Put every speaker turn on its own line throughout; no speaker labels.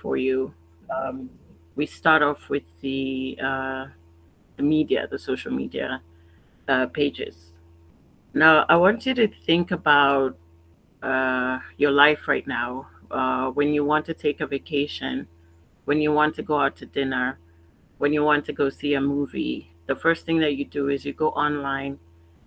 for you. We start off with the media, the social media pages. Now, I want you to think about your life right now. When you want to take a vacation, when you want to go out to dinner, when you want to go see a movie, the first thing that you do is you go online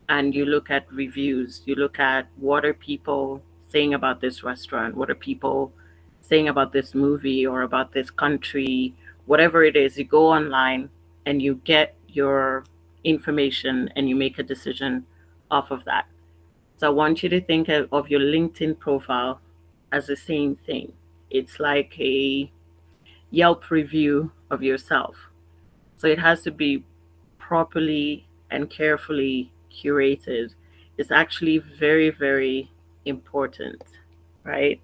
and you look at reviews. You look at what are people saying about this restaurant, what are people saying about this movie or about this country, whatever it is. You go online and you get your information and you make a decision off of that. So I want you to think of your LinkedIn profile as the same thing. It's like a Yelp review of yourself. So it has to be properly and carefully curated. It's actually very, very important, right?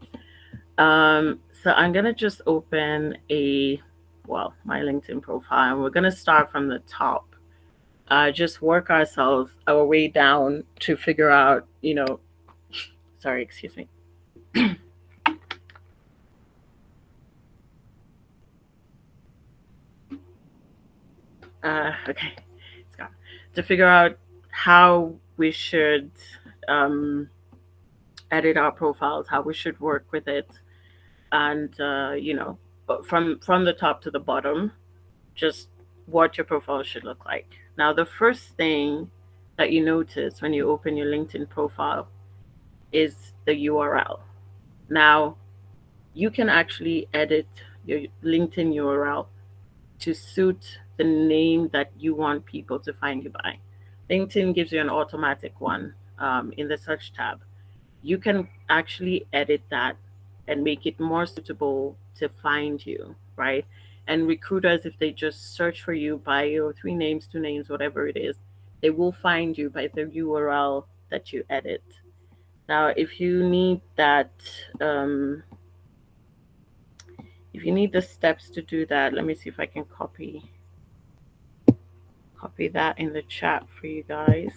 So I'm gonna just open my LinkedIn profile, and we're gonna start from the top. Just work ourselves our way down to figure out, sorry, excuse me. Okay, it's gone. To figure out how we should um, edit our profiles, how we should work with it, and from the top to the bottom, just what your profile should look like. Now, the first thing that you notice when you open your LinkedIn profile is the URL. Now, you can actually edit your LinkedIn URL to suit the name that you want people to find you by. LinkedIn gives you an automatic one in the search tab. You can actually edit that and make it more suitable to find you, right? And recruiters, if they just search for you by your three names, two names, whatever it is, they will find you by the URL that you edit. Now, um, if you need the steps to do that, let me see if I can copy that in the chat for you guys.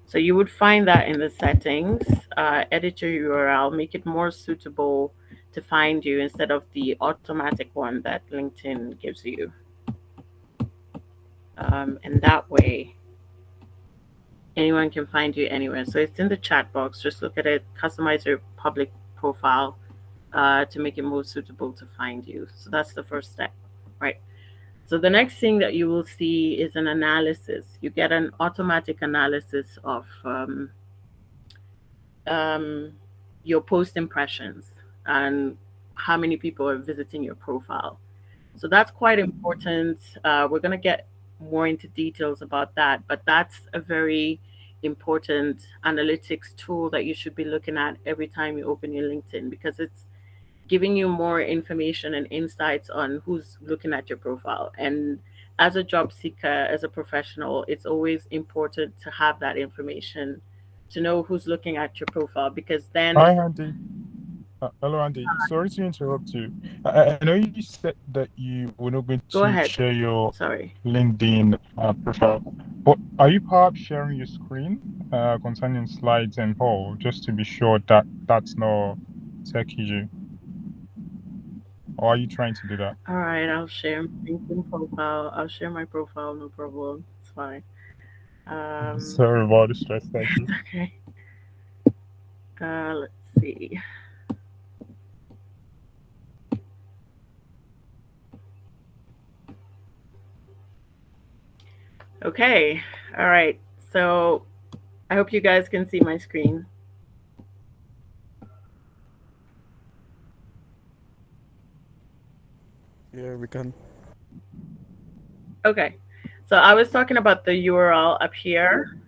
So you would find that in the settings, edit your URL, make it more suitable to find you instead of the automatic one that LinkedIn gives you. And that way, anyone can find you anywhere. So it's in the chat box. Just look at it, customize your public profile to make it more suitable to find you. So that's the first step, right? So the next thing that you will see is an analysis. You get an automatic analysis of um, your post impressions and how many people are visiting your profile. So that's quite important. We're going to get more into details about that, but that's a very important analytics tool that you should be looking at every time you open your LinkedIn because it's giving you more information and insights on who's looking at your profile. And as a job seeker, as a professional, it's always important to have that information to know who's looking at your profile because then.
Hi, Andy. Hello, Andy. Sorry to interrupt you. I know you said that you were not going
Go
to
ahead.
share your
Sorry.
LinkedIn profile, but are you perhaps sharing your screen concerning slides and all, just to be sure that that's not tech issue? Or are you trying to do that?
All right, I'll share my LinkedIn profile. I'll share my profile, no problem. It's fine. Um,
Sorry about the stress. Thank you.
okay. Let's see. Okay. All right. So I hope you guys can see my screen.
Yeah, we can.
Okay. So I was talking about the URL up here.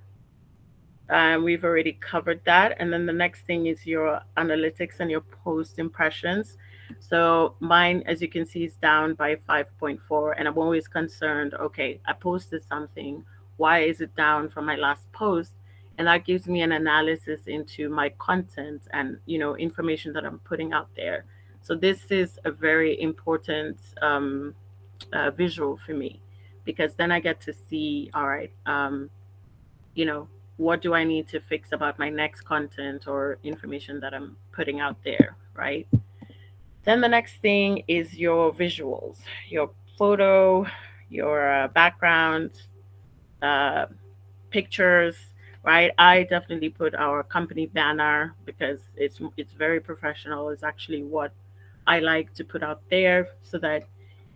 We've already covered that. And then the next thing is your analytics and your post impressions. So mine, as you can see, is down by 5.4. And I'm always concerned, okay, I posted something. Why is it down from my last post? And that gives me an analysis into my content and, information that I'm putting out there. So this is a very important visual for me because then I get to see, all right, you know, what do I need to fix about my next content or information that I'm putting out there, right? Then the next thing is your visuals, your photo, your background, uh, pictures, right? I definitely put our company banner because it's very professional. It's actually what I like to put out there so that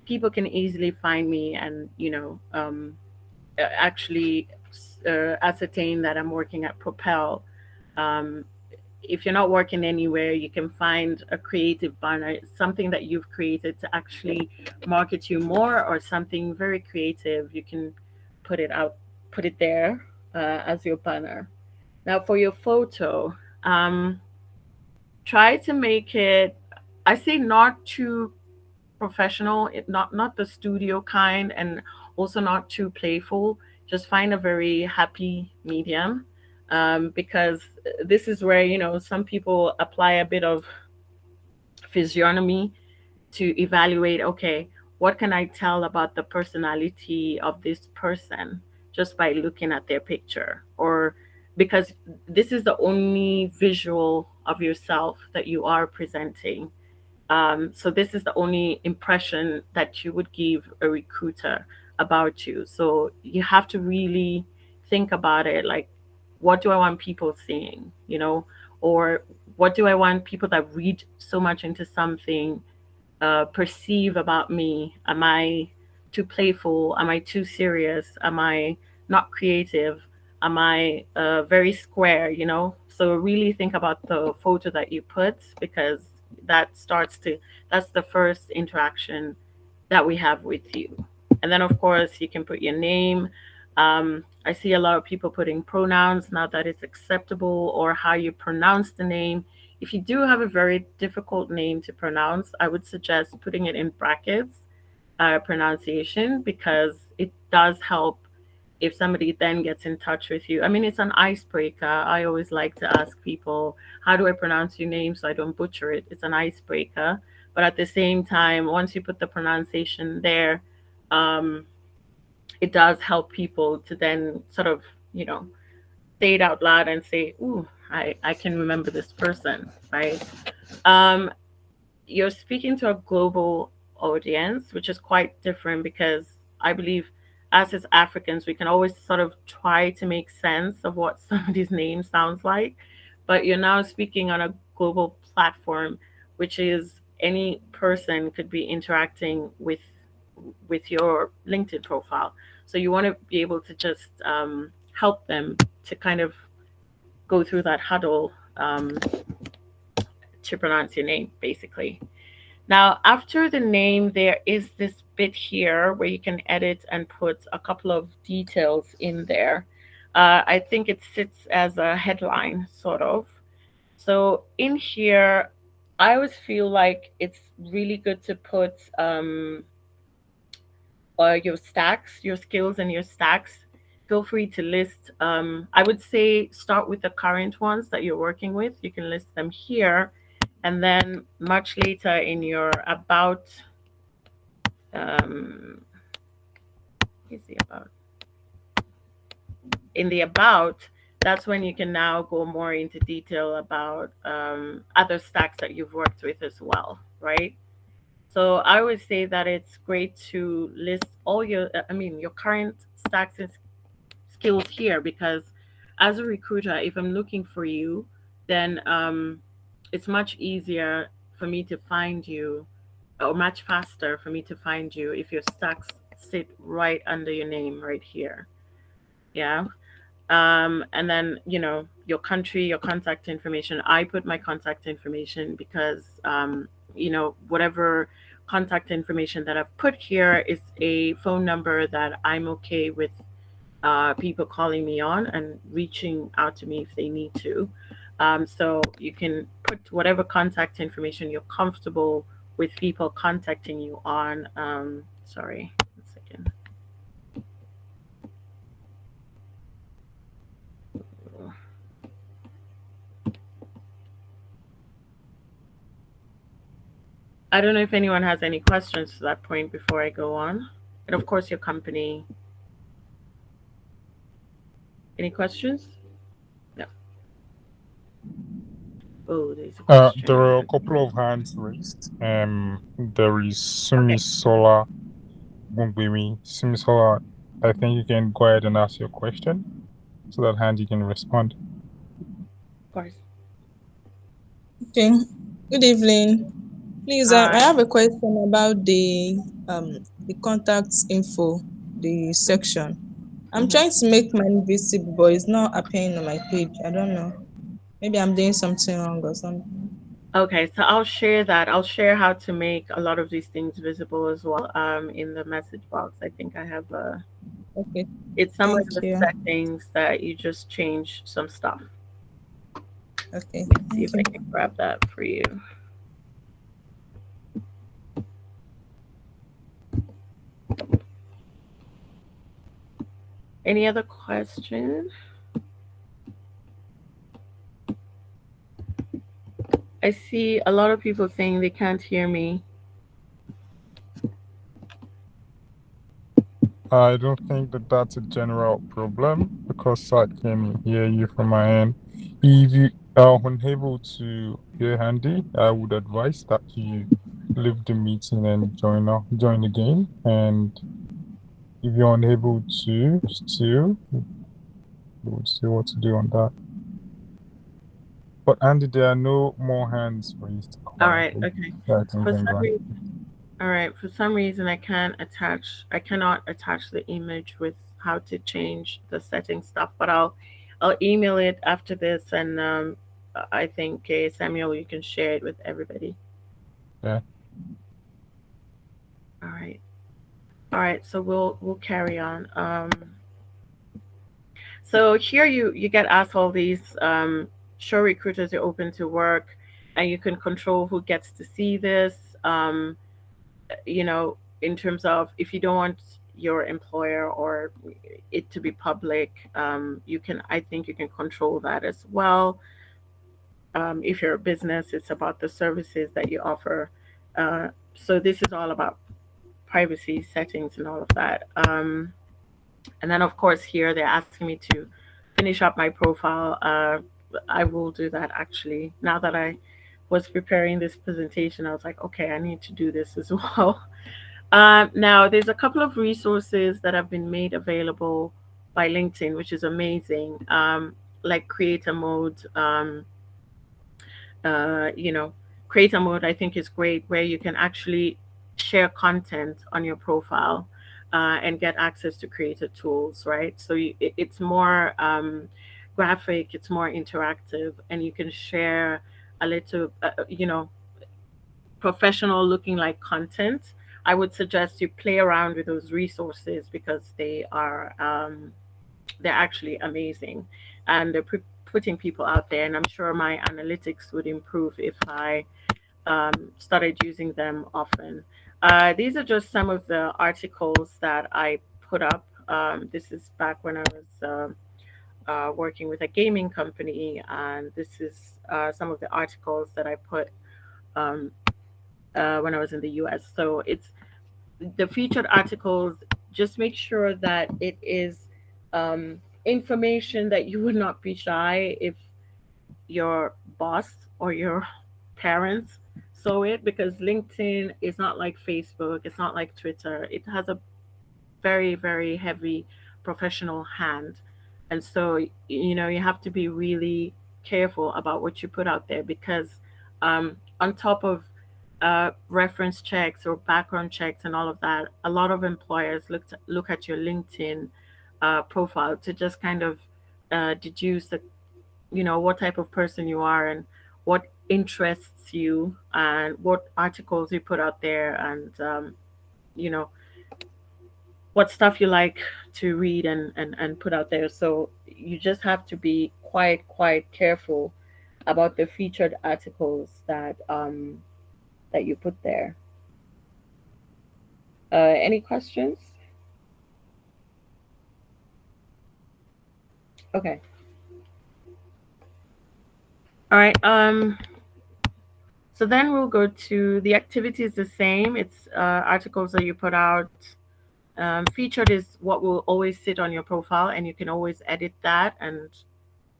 people can easily find me and actually ascertain that I'm working at Propel. Um, if you're not working anywhere, you can find a creative banner, something that you've created to actually market you more, or something very creative. You can put it out, put it there as your banner. Now, for your photo, um, try to make it. I say not too professional, not the studio kind, and also not too playful. Just find a very happy medium, because this is where some people apply a bit of physiognomy to evaluate. Okay, what can I tell about the personality of this person just by looking at their picture, or because this is the only visual of yourself that you are presenting. So this is the only impression that you would give a recruiter about you. So you have to really think about it, like, what do I want people seeing, or what do I want people that read so much into something perceive about me? Am I too playful? Am I too serious? Am I not creative? Am I very square? So really think about the photo that you put, because that starts to that's the first interaction that we have with you. And then, of course, you can put your name. I see a lot of people putting pronouns now that it's acceptable, or how you pronounce the name. If you do have a very difficult name to pronounce, I would suggest putting it in brackets, pronunciation, because it does help if somebody then gets in touch with you. I mean, it's an icebreaker. I always like to ask people, how do I pronounce your name so I don't butcher it? It's an icebreaker. But at the same time, once you put the pronunciation there, um, it does help people to then sort of, you know, say it out loud and say, ooh, I can remember this person, right? Um, you're speaking to a global audience, which is quite different, because I believe us as Africans, we can always sort of try to make sense of what somebody's name sounds like. But you're now speaking on a global platform, which is any person could be interacting with your LinkedIn profile. So you want to be able to just help them to kind of go through that huddle, to pronounce your name, basically. Now, after the name, there is this bit here where you can edit and put a couple of details in there. I think it sits as a headline, sort of. So in here, I always feel like it's really good to put your stacks, your skills and your stacks. Feel free to list. I would say start with the current ones that you're working with. You can list them here, and then much later in your about, um, is the about in the about, that's when you can now go more into detail about other stacks that you've worked with as well, right? So I would say that it's great to list all your, I mean, your current stacks and skills here, because as a recruiter, if I'm looking for you, then it's much easier for me to find you, or much faster for me to find you, if your stacks sit right under your name right here. Yeah. And then, your country, your contact information. I put my contact information because, whatever contact information that I've put here is a phone number that I'm okay with people calling me on and reaching out to me if they need to. So you can put whatever contact information you're comfortable with people contacting you on. Sorry, 1 second. I don't know if anyone has any questions to that point before I go on. And of course, your company. Any questions? No. Oh, there's a
There
question.
are a couple of hands raised. There is
Okay,
Sumisola Bungbimi. Sumisola, I think you can go ahead and ask your question so that hand you can respond.
of course.
Okay. Good evening. Please, I
Hi.
have a question about the contacts info, the section. I'm
Hmm.
trying to make mine visible, but it's not appearing on my page. I don't know. Maybe I'm doing something wrong or something.
Okay, so I'll share that. I'll share how to make a lot of these things visible as well. In the message box, I think I have
Okay.
it's some of
Thank
the
you.
settings that you just change some stuff.
Okay.
Let me see if
Thank
I
you.
can grab that for you. Any other question? I see a lot of people saying they can't hear me.
I don't think that that's a general problem because I can hear you from my end. If you are unable to hear Handy, I would advise that you leave the meeting and join the game. And if you're unable to, still, you would see what to do on that. But Andy, there are no more hands raised
All right,
currently.
okay.
I think
For
you can
some
go ahead.
reason, all right, for some reason I cannot attach the image with how to change the setting stuff, but I'll email it after this, and I think Samuel, you can share it with everybody.
Yeah.
All right. All right, so we'll carry on. So here you get asked all these. Show recruiters you're open to work, and you can control who gets to see this. You know, in terms of if you don't want your employer or it to be public, you can. I think you can control that as well. If you're a business, it's about the services that you offer. So this is all about privacy settings and all of that. And then, of course, here they're asking me to finish up my profile. I will do that actually. Now that I was preparing this presentation, I was like, okay, I need to do this as well. Now, there's a couple of resources that have been made available by LinkedIn, which is amazing, like creator mode. You know, creator mode I think is great, where you can actually share content on your profile and get access to creator tools, right? So it's more graphic, it's more interactive, and you can share a little, you know, professional looking like content. I would suggest you play around with those resources because they're actually amazing, and they're putting people out there. And I'm sure my analytics would improve if I started using them often. These are just some of the articles that I put up. This is back when I was working with a gaming company, and this is some of the articles that I put um, when I was in the US. So it's the featured articles. Just make sure that it is um, information that you would not be shy if your boss or your parents saw it, because LinkedIn is not like Facebook, it's not like Twitter. It has a very, very heavy professional hand. And so, you know, you have to be really careful about what you put out there because, on top of reference checks or background checks and all of that, a lot of employers look at your LinkedIn profile to just kind of deduce that, you know, what type of person you are and what interests you and what articles you put out there, and you know, what stuff you like to read and put out there. So you just have to be quite careful about the featured articles that you put there. Any questions? Okay. All right. So then we'll go to the activity is the same. It's articles that you put out. Featured is what will always sit on your profile, and you can always edit that and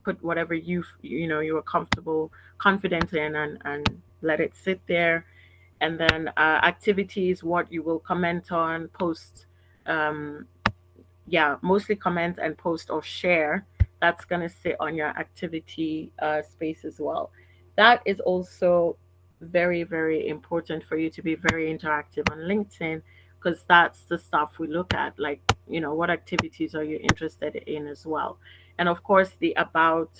put whatever you know you are comfortable confident in, and let it sit there. And then activities, what you will comment on, post, um, yeah, mostly comment and post or share. That's going to sit on your activity space as well. That is also very, very important for you to be very interactive on LinkedIn, because that's the stuff we look at. Like, what activities are you interested in as well? And of course, the about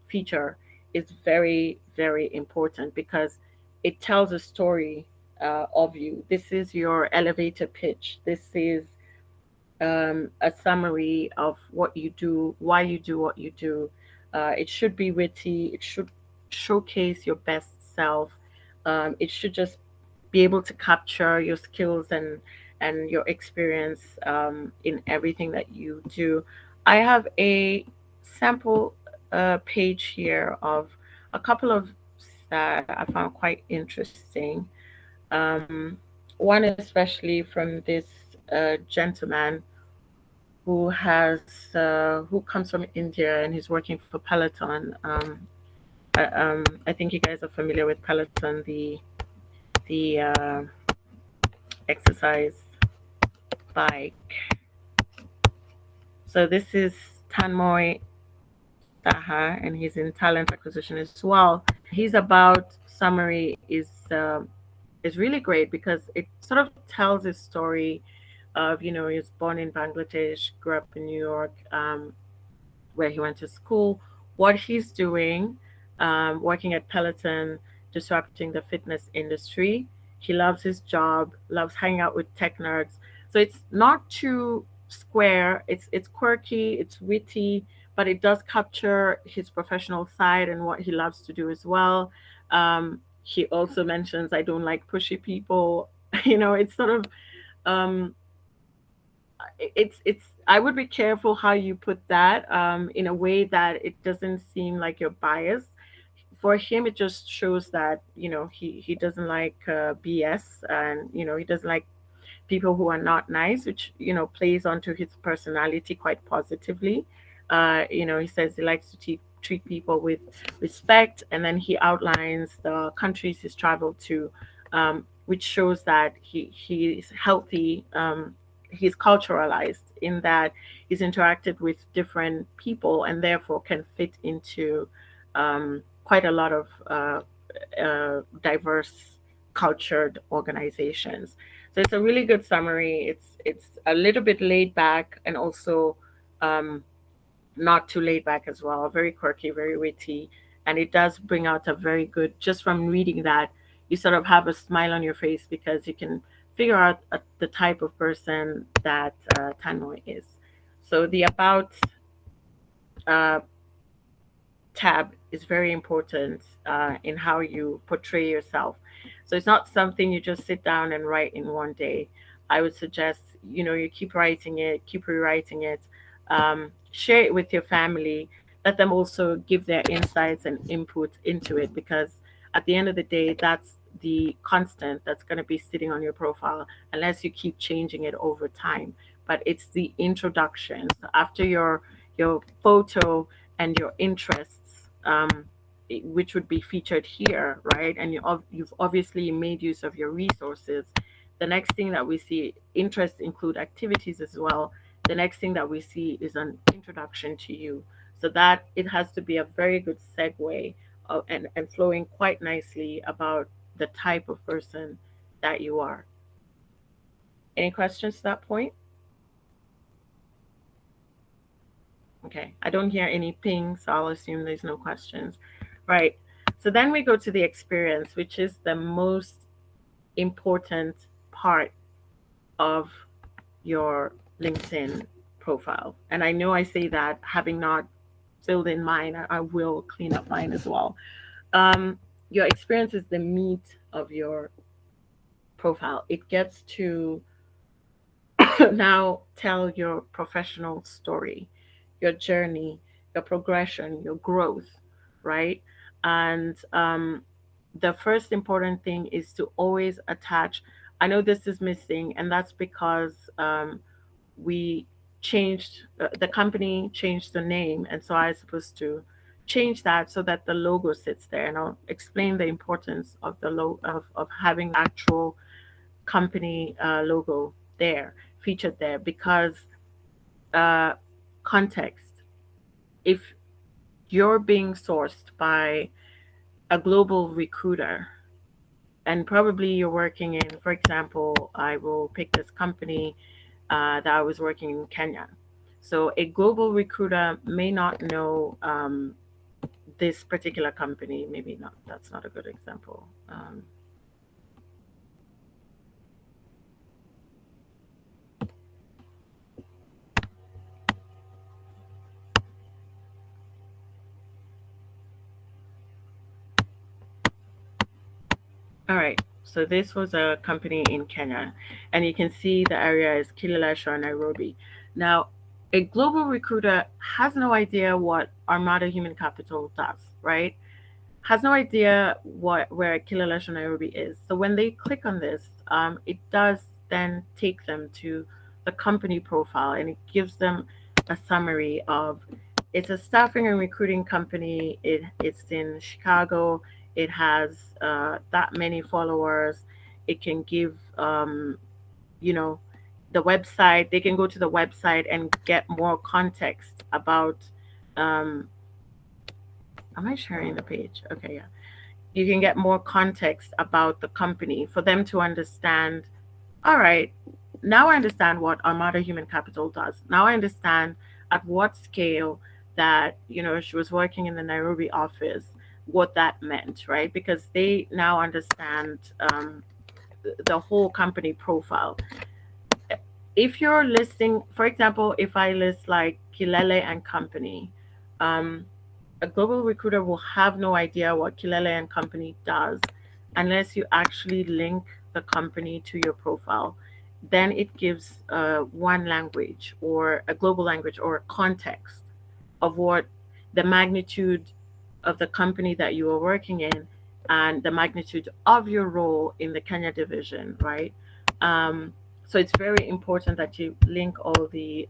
feature is very, very important because it tells a story of you. This is your elevator pitch. This is a summary of what you do, why you do what you do. It should be witty. It should showcase your best self. It should just be able to capture your skills and your experience in everything that you do. I have a sample page here of a couple of that I found quite interesting. Um, One especially from this gentleman who comes from India, and he's working for Peloton. I think you guys are familiar with Peloton, the exercise bike. So this is Tanmoy Taha, and he's in talent acquisition as well. His about summary is really great because it sort of tells his story of, he was born in Bangladesh, grew up in New York, where he went to school, what he's doing, working at Peloton, disrupting the fitness industry. He loves his job, loves hanging out with tech nerds. So it's not too square. It's quirky, it's witty, but it does capture his professional side and what he loves to do as well. He also mentions, I don't like pushy people. It's sort of um, it's I would be careful how you put that in a way that it doesn't seem like you're biased. For him, it just shows that he doesn't like BS, and he doesn't like people who are not nice, which plays onto his personality quite positively. He says he likes to treat people with respect, and then he outlines the countries he's traveled to, which shows that he's healthy. He's culturalized in that he's interacted with different people and therefore can fit into quite a lot of diverse cultured organizations. So it's a really good summary. It's a little bit laid back, and also um, not too laid back as well. Very quirky, very witty, and it does bring out a very good. Just from reading that, you sort of have a smile on your face because you can figure out the type of person that Tanmoy is. So the about uh, tab is very important in how you portray yourself. So it's not something you just sit down and write in one day. I would suggest you keep writing it, keep rewriting it, share it with your family. Let them also give their insights and input into it, because at the end of the day, that's the constant that's going to be sitting on your profile unless you keep changing it over time. But it's the introduction. So after your photo and your interests, which would be featured here, right? And you've obviously made use of your resources. The next thing that we see, interests include activities as well. The next thing that we see is an introduction to you. So that it has to be a very good segue and flowing quite nicely about the type of person that you are. Any questions to that point? Okay, I don't hear any ping, so I'll assume there's no questions. Right. So then we go to the experience, which is the most important part of your LinkedIn profile. And I know I say that having not filled in mine, I will clean up mine as well. Um, your experience is the meat of your profile. It gets to now tell your professional story, your journey, your progression, your growth, right? And the first important thing is to always attach. I know this is missing, and that's because we changed the company changed the name, and so I was supposed to change that so that the logo sits there, and I'll explain the importance of the of having the actual company logo there, featured there, because uh, context. If you're being sourced by a global recruiter, and probably you're working in, for example, I will pick this company that I was working in Kenya. So a global recruiter may not know this particular company. Maybe not. That's not a good example. All right. So this was a company in Kenya, and you can see the area is Kileleshwa, Nairobi. Now, a global recruiter has no idea what Armada Human Capital does, right? Has no idea where Kileleshwa, Nairobi is. So when they click on this, it does then take them to the company profile, and it gives them a summary of, it's a staffing and recruiting company. It's in Chicago. It has that many followers. It can give, you know, the website. They can go to the website and get more context about. Um, am I sharing the page? Okay, yeah. You can get more context about the company for them to understand. All right, now I understand what Armada Human Capital does. Now I understand at what scale that, she was working in the Nairobi office, what that meant, right? Because they now understand the whole company profile. If you're listing, for example, if I list like Kilele and Company, um, a global recruiter will have no idea what Kilele and Company does unless you actually link the company to your profile. Then it gives one language or a global language or a context of what the magnitude of the company that you are working in and the magnitude of your role in the Kenya division, right? Um, so it's very important that you link all the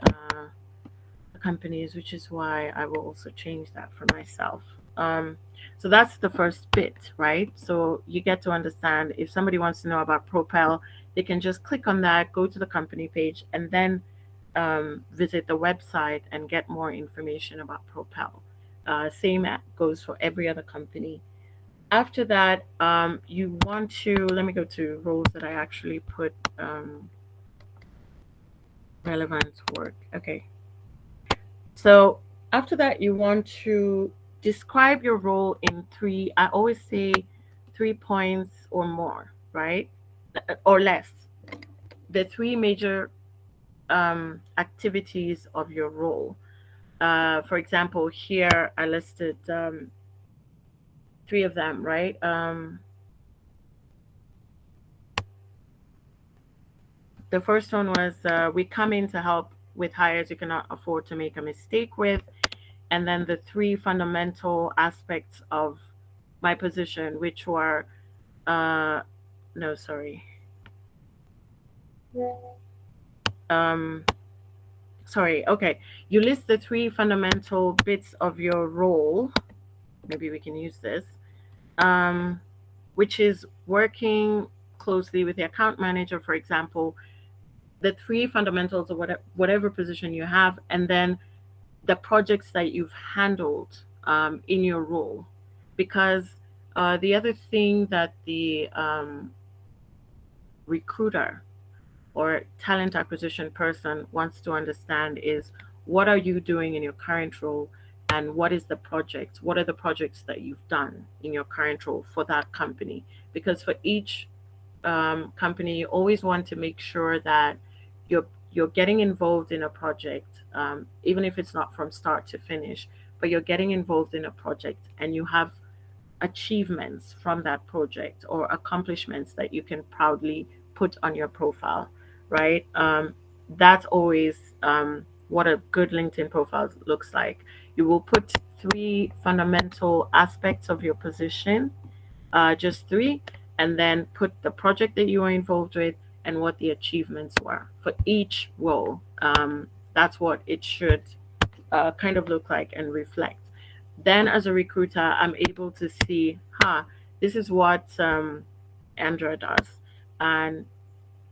companies, which is why I will also change that for myself. Um, so that's the first bit, right? So you get to understand, if somebody wants to know about Propel, they can just click on that, go to the company page, and then visit the website and get more information about Propel. Same goes for every other company. After that, you want to, let me go to roles that I actually put relevant work. Okay. So after that, you want to describe your role in three, I always say 3 points or more, right? Or less. The three major activities of your role. For example, here I listed three of them, right? The first one was we come in to help with hires you cannot afford to make a mistake with. And then the three fundamental aspects of my position, which were, uh, no, sorry. Um, Sorry, okay. You list the three fundamental bits of your role. Maybe we can use this, um, which is working closely with the account manager, for example, the three fundamentals of whatever position you have, and then the projects that you've handled in your role. Because the other thing that the recruiter or talent acquisition person wants to understand is, what are you doing in your current role, and what are the projects that you've done in your current role for that company. Because for each company, you always want to make sure that you're getting involved in a project, even if it's not from start to finish, but you're getting involved in a project and you have achievements from that project or accomplishments that you can proudly put on your profile, right? That's always what a good LinkedIn profile looks like. You will put three fundamental aspects of your position, just three, and then put the project that you were involved with and what the achievements were for each role. That's what it should kind of look like and reflect. Then as a recruiter, I'm able to see, this is what Andrea does, and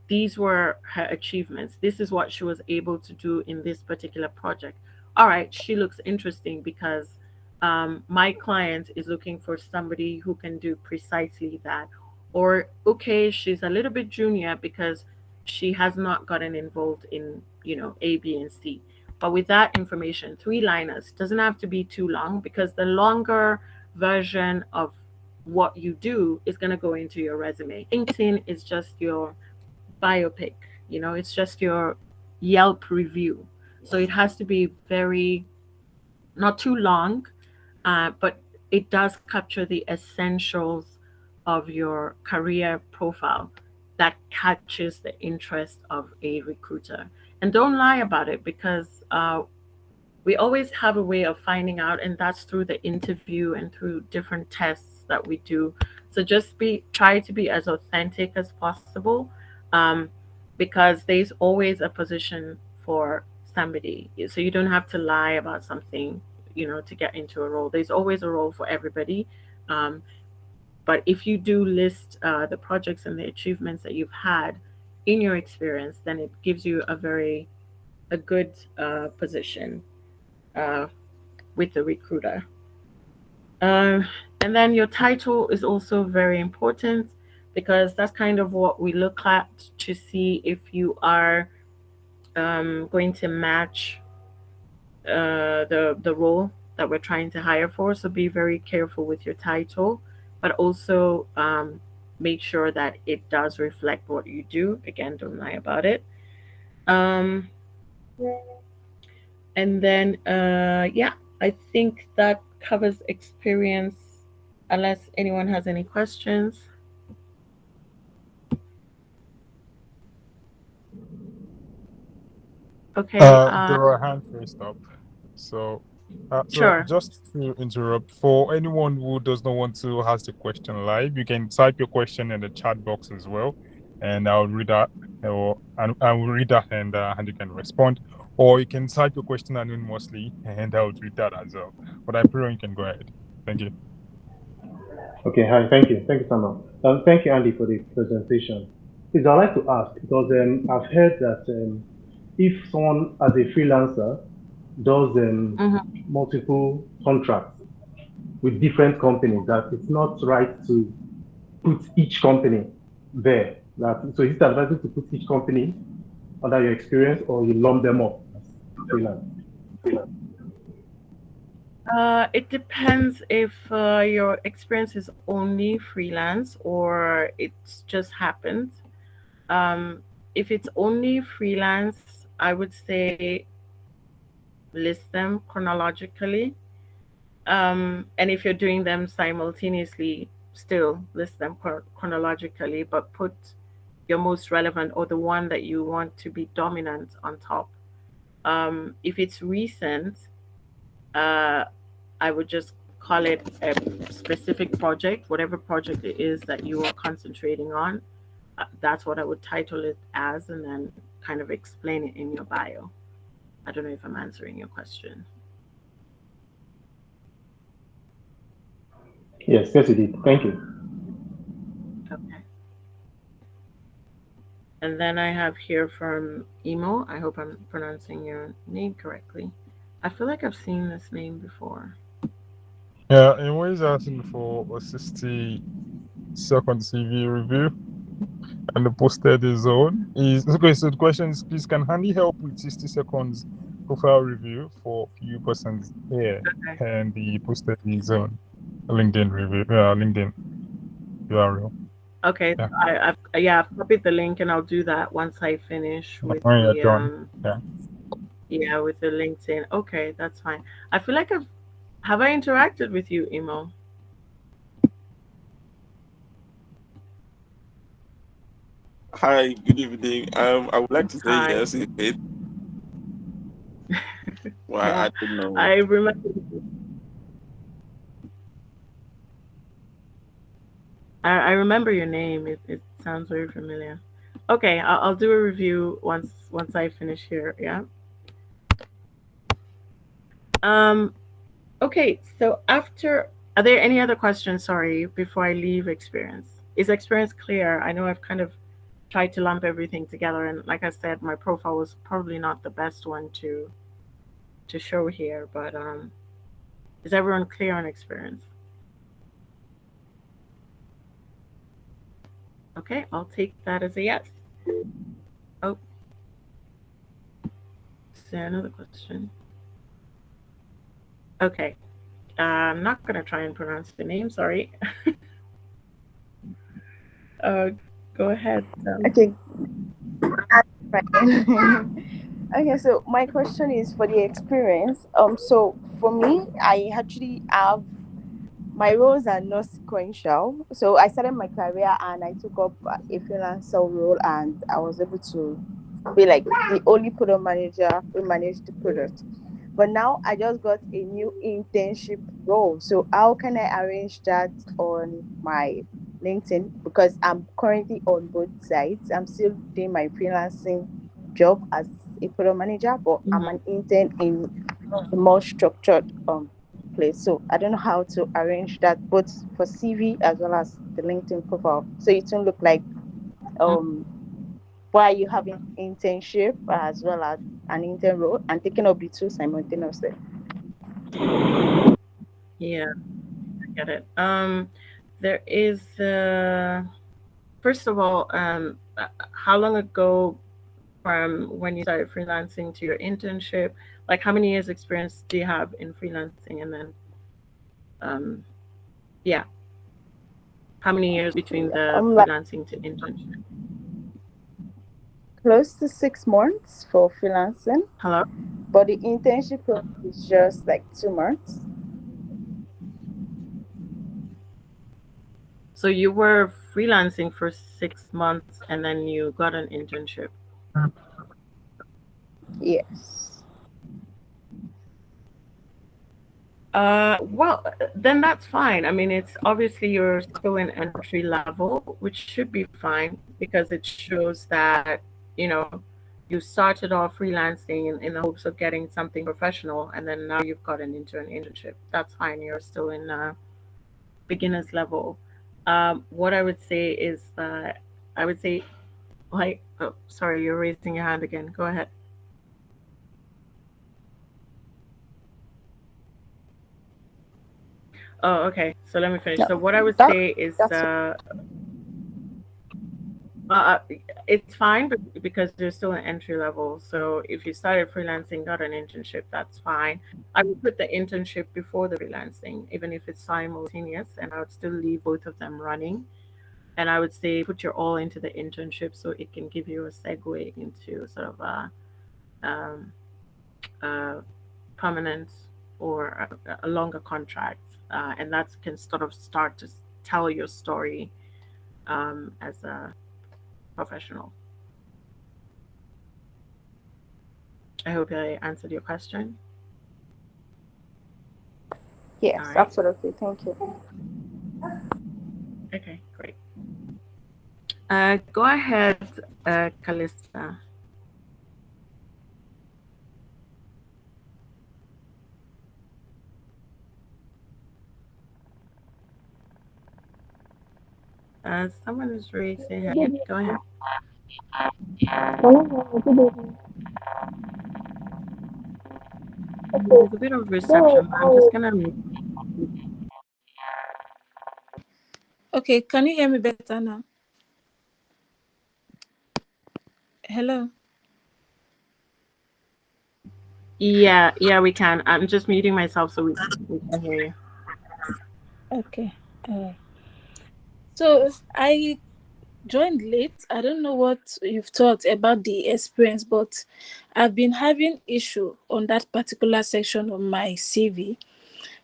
these were her achievements. This is what she was able to do in this particular project. All right, she looks interesting because my client is looking for somebody who can do precisely that. Or, okay, she's a little bit junior because she has not gotten involved in, A, B, and C. But with that information, three liners doesn't have to be too long because the longer version of what you do is going to go into your resume. LinkedIn is just your biopic, it's just your Yelp review. So it has to be very, not too long, but it does capture the essentials of your career profile that catches the interest of a recruiter. And don't lie about it because we always have a way of finding out, and that's through the interview and through different tests that we do. So just try to be as authentic as possible, um, because there's always a position for somebody. So you don't have to lie about something, to get into a role. There's always a role for everybody. um, but if you do list the projects and the achievements that you've had in your experience, then it gives you a good position uh, with the recruiter. Uh, and then your title is also very important because that's kind of what we look at to see if you are going to match the role that we're trying to hire for. So be very careful with your title, but also make sure that it does reflect what you do. Again, don't lie about it. Um, And then, yeah, I think that covers experience, unless anyone has any questions. Okay,
There are hands raised up. So, so
sure.
just to interrupt, for anyone who does not want to ask the question live, you can type your question in the chat box as well, and I'll read that, or and I will read that, and you can respond, or you can type your question anonymously, and I'll read that as well. But I pray you can go ahead. Thank you.
Okay, hi, thank you. Thank you so much. Thank you, Andy, for the presentation. Please, I'd like to ask, because I've heard that if someone as a freelancer does
Hmm.
multiple contracts with different companies, that it's not right to put each company there. So is it advisable to put each company under your experience, or you lump them up as freelance?
It depends if your experience is only freelance or it's just happened. Um, if it's only freelance, I would say list them chronologically. And if you're doing them simultaneously, still list them chronologically, but put your most relevant or the one that you want to be dominant on top. If it's recent, uh, I would just call it a specific project, whatever project it is that you are concentrating on. That's what I would title it as, and then kind of explain it in your bio. I don't know if I'm answering your question.
Yes, yes, you did. Thank you.
Okay. And then I have here from Emo. I hope I'm pronouncing your name correctly. I feel like I've seen this name before.
Yeah, and what he's asking for a 60-second CV review, and the posted his own. Is okay. So the question is, please, can Handy help with 60 seconds profile review for few persons here?
Okay.
And he posted his own LinkedIn review, LinkedIn URL.
Okay.
Yeah,
I've copied the link, and I'll do that once I finish with
when you're
the
done. Yeah.
yeah, with the LinkedIn. Okay, that's fine. I feel like have I interacted with you, Emo?
Hi, good evening. I would like to say
Hi.
yes, it. Well,
Yeah,
I don't know.
I remember. I remember your name. It sounds very familiar. Okay, I'll do a review once I finish here. Yeah. Um. Okay, so are there any other questions? Sorry, before I leave experience. Is experience clear? I know I've kind of tried to lump everything together, and like I said, my profile was probably not the best one to show here, but is everyone clear on experience? Okay, I'll take that as a yes. Oh, is there another question? Okay, I'm not gonna try and pronounce the name. Sorry. uh, Go ahead.
Okay, fine. Okay, so my question is for the experience. So for me, I actually have my roles are not sequential. So I started my career and I took up a freelancer role, and I was able to be like the only product manager who managed the product. But now I just got a new internship role. So how can I arrange that on my LinkedIn? Because I'm currently on both sides. I'm still doing my freelancing job as a product manager, but I'm
Mhm.
an intern in a more structured place. So I don't know how to arrange that both for CV as well as the LinkedIn profile. So it won't look like um while you having internship as well as an intern role and taking up the two simultaneously.
Yeah, I get it. There is first of all, how long ago from when you started freelancing to your internship? Like, how many years experience do you have in freelancing? And then, um, yeah, how many years between the
I'm like
freelancing to internship?
close to 6 months for freelancing,
Hello?
but the internship process is just like 2 months.
So you were freelancing for 6 months and then you got an internship.
Yes.
Well, then that's fine. I mean, it's obviously you're still in entry level, which should be fine because it shows that, you know, you started off freelancing in the hopes of getting something professional, and then now you've gotten into an internship. That's fine. You're still in beginner's level. What I would say is that I would say, like, oh, sorry, you're raising your hand again. Go ahead. Oh, okay. So let me finish.
No,
So what I would
that
say is
that's
Uh, it's fine because you're still an entry level. So if you started freelancing, got an internship, that's fine. I would put the internship before the freelancing, even if it's simultaneous, and I would still leave both of them running. And I would say put your all into the internship so it can give you a segue into sort of um, a permanent or a longer contract. And that can sort of start to tell your story as a professional. I hope I answered your question. All
yes,
right.
absolutely. Thank you.
Okay, great. Go ahead, Calista. Someone is raising their hand. Go ahead. There's a bit of reception, but I'm just gonna.
Okay, can you hear me better now? Hello.
Yeah, yeah, we can. I'm just muting myself so we can hear you.
Okay. So I joined late. I don't know what you've thought about the experience, but I've been having issue on that particular section of my CV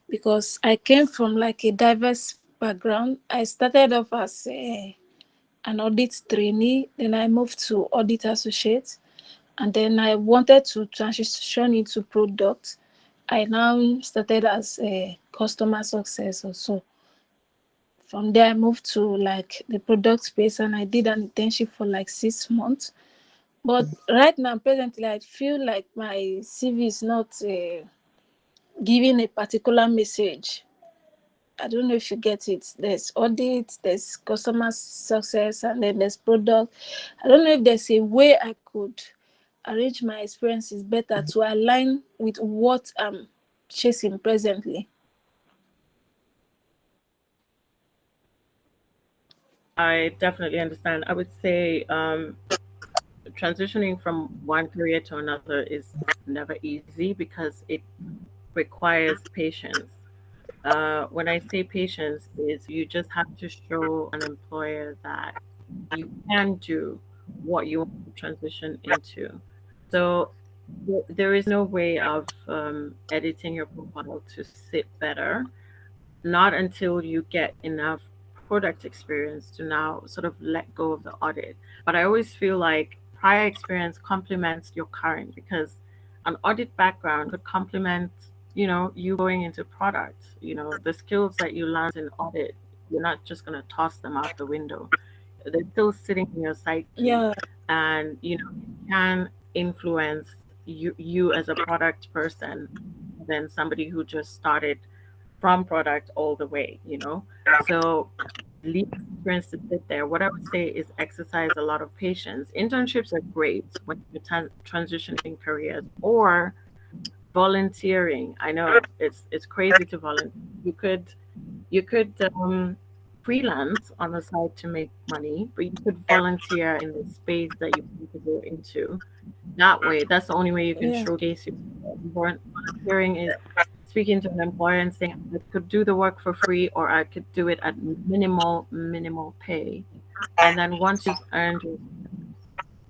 because I came from like a diverse background. I started off as an audit trainee, then I moved to audit associate, and then I wanted to transition into product. I now started as a customer success also. From there, I moved to like the product space and I did an internship for like 6 months. But right now, presently, I feel like my CV is not giving a particular message. I don't know if you get it. There's audit, there's customer success, and then there's product. I don't know if there's a way I could arrange my experiences better to align with what I'm chasing presently.
I definitely understand. I would say transitioning from one career to another is never easy because it requires patience. When I say patience, is you just have to show an employer that you can do what you want to transition into. So there is no way of editing your profile to sit better, not until you get enough product experience to now sort of let go of the audit. But I always feel like prior experience complements your current because an audit background could complement, you going into product. The skills that you learned in audit, you're not just going to toss them out the window. They're still sitting in your psyche,
Yeah,
and it can influence you as a product person than somebody who just started from product all the way. So leave experience to sit there. What I would say is exercise a lot of patience. Internships are great when you're transitioning careers, or volunteering. I know it's crazy to volunteer. You could freelance on the side to make money, but you could volunteer in the space that you want to go into. That way, that's the only way you can
yeah,
showcase your volunteering is speaking to an employer and saying I could do the work for free or I could do it at minimal pay. And then once you've earned your,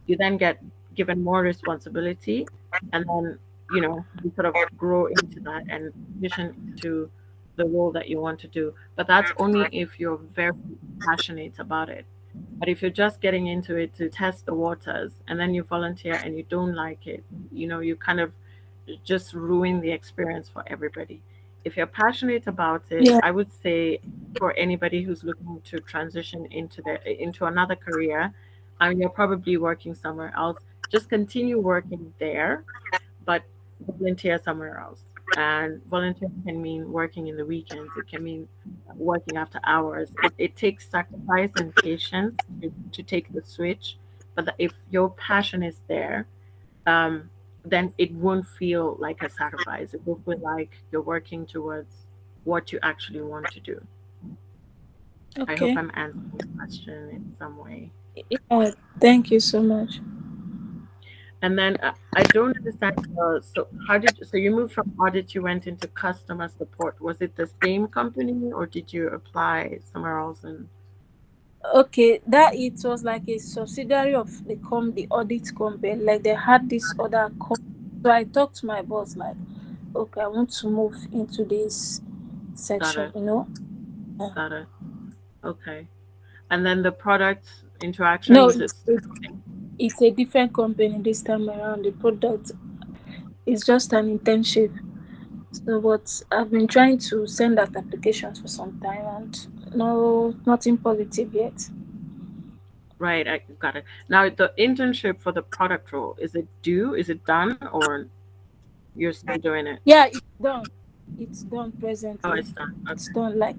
you then get given more responsibility, and then you sort of grow into that and transition into the role that you want to do. But that's only if you're very passionate about it. But if you're just getting into it to test the waters and then you volunteer and you don't like it, you kind of just ruin the experience for everybody. If you're passionate about it,
yeah.
I would say for anybody who's looking to transition into another career, and you're probably working somewhere else, just continue working there, but volunteer somewhere else. And volunteer can mean working in the weekends. It can mean working after hours. It takes sacrifice and patience to take the switch. But if your passion is there, um, then it won't feel like a sacrifice. It will feel like you're working towards what you actually want to do. I hope
Okay.
I'm answering the question in some way.
Yeah, thank you so much.
And then I don't understand. So you moved from audit, you went into customer support. Was it the same company or did you apply somewhere else? And
Okay, that it was like a subsidiary of the audit company. Like they had this other so I talked to my boss like, okay, I want to move into this
got
section,
it,
Yeah.
got it. Okay. And then the product interaction,
No,
was it still the same?
it's a different company this time around. The product is just an internship. So, but I've been trying to send out applications for some time and nothing positive yet.
Right, I got it. Now the internship for the product role, is it due? Is it done or you're still doing it?
Yeah, it's done. It's done
Oh,
presently.
it's done.
It's
Okay.
done like,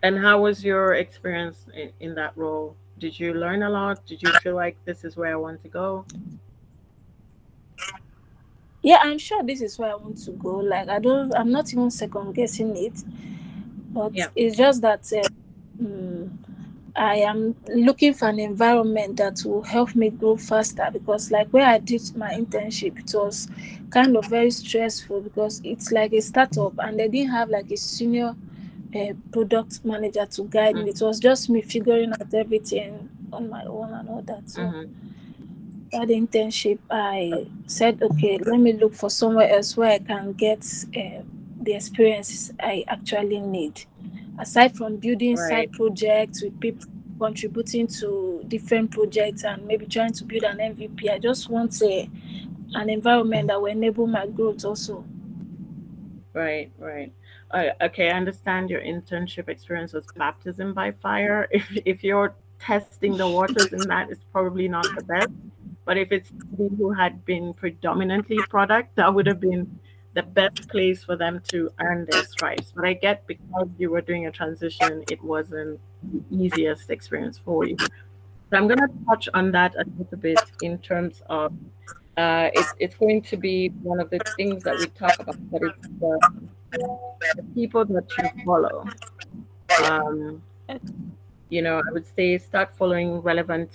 And how was your experience in that role? Did you learn a lot? Did you feel like this is where I want to go?
yeah, I'm sure this is where I want to go. Like, I'm not even second guessing it, but
Yeah.
it's just that mm, I am looking for an environment that will help me grow faster because, like, where I did my internship, it was kind of very stressful because it's like a startup and they didn't have like a senior product manager to guide me. It
Mm-hmm.
was just me figuring out everything on my own and all that. So,
Mm-hmm.
that internship, I said, okay, let me look for somewhere else where I can get the experiences I actually need. Aside from building
Right.
side projects with people contributing to different projects and maybe trying to build an MVP, I just want an environment that will enable my growth also.
Right. Right. Okay. I understand your internship experience was baptism by fire. If you're testing the waters in that, it's probably not the best. But if it's somebody who had been predominantly product, that would have been the best place for them to earn their stripes. But I get because you were doing a transition, it wasn't the easiest experience for you. So I'm going to touch on that a little bit in terms of it's going to be one of the things that we talk about, but it's the people that you follow. Um, I would say start following relevant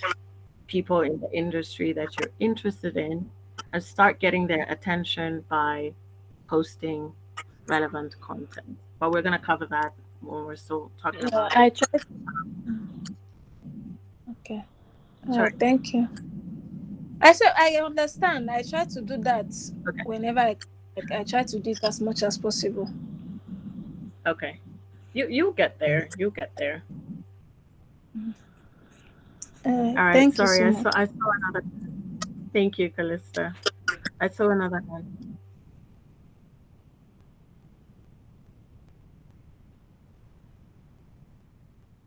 people in the industry that you're interested in and start getting their attention by posting relevant content. But we're going to cover that when we're still talking
Yeah,
about.
I tried. Okay.
Sorry.
Thank you. I understand. I try to do that
Okay.
whenever I try to do it as much as possible.
Okay. You'll get there. You'll get there. All right.
Thank you
Sorry,
so much.
I saw another. Thank you, Callista. I saw another hand.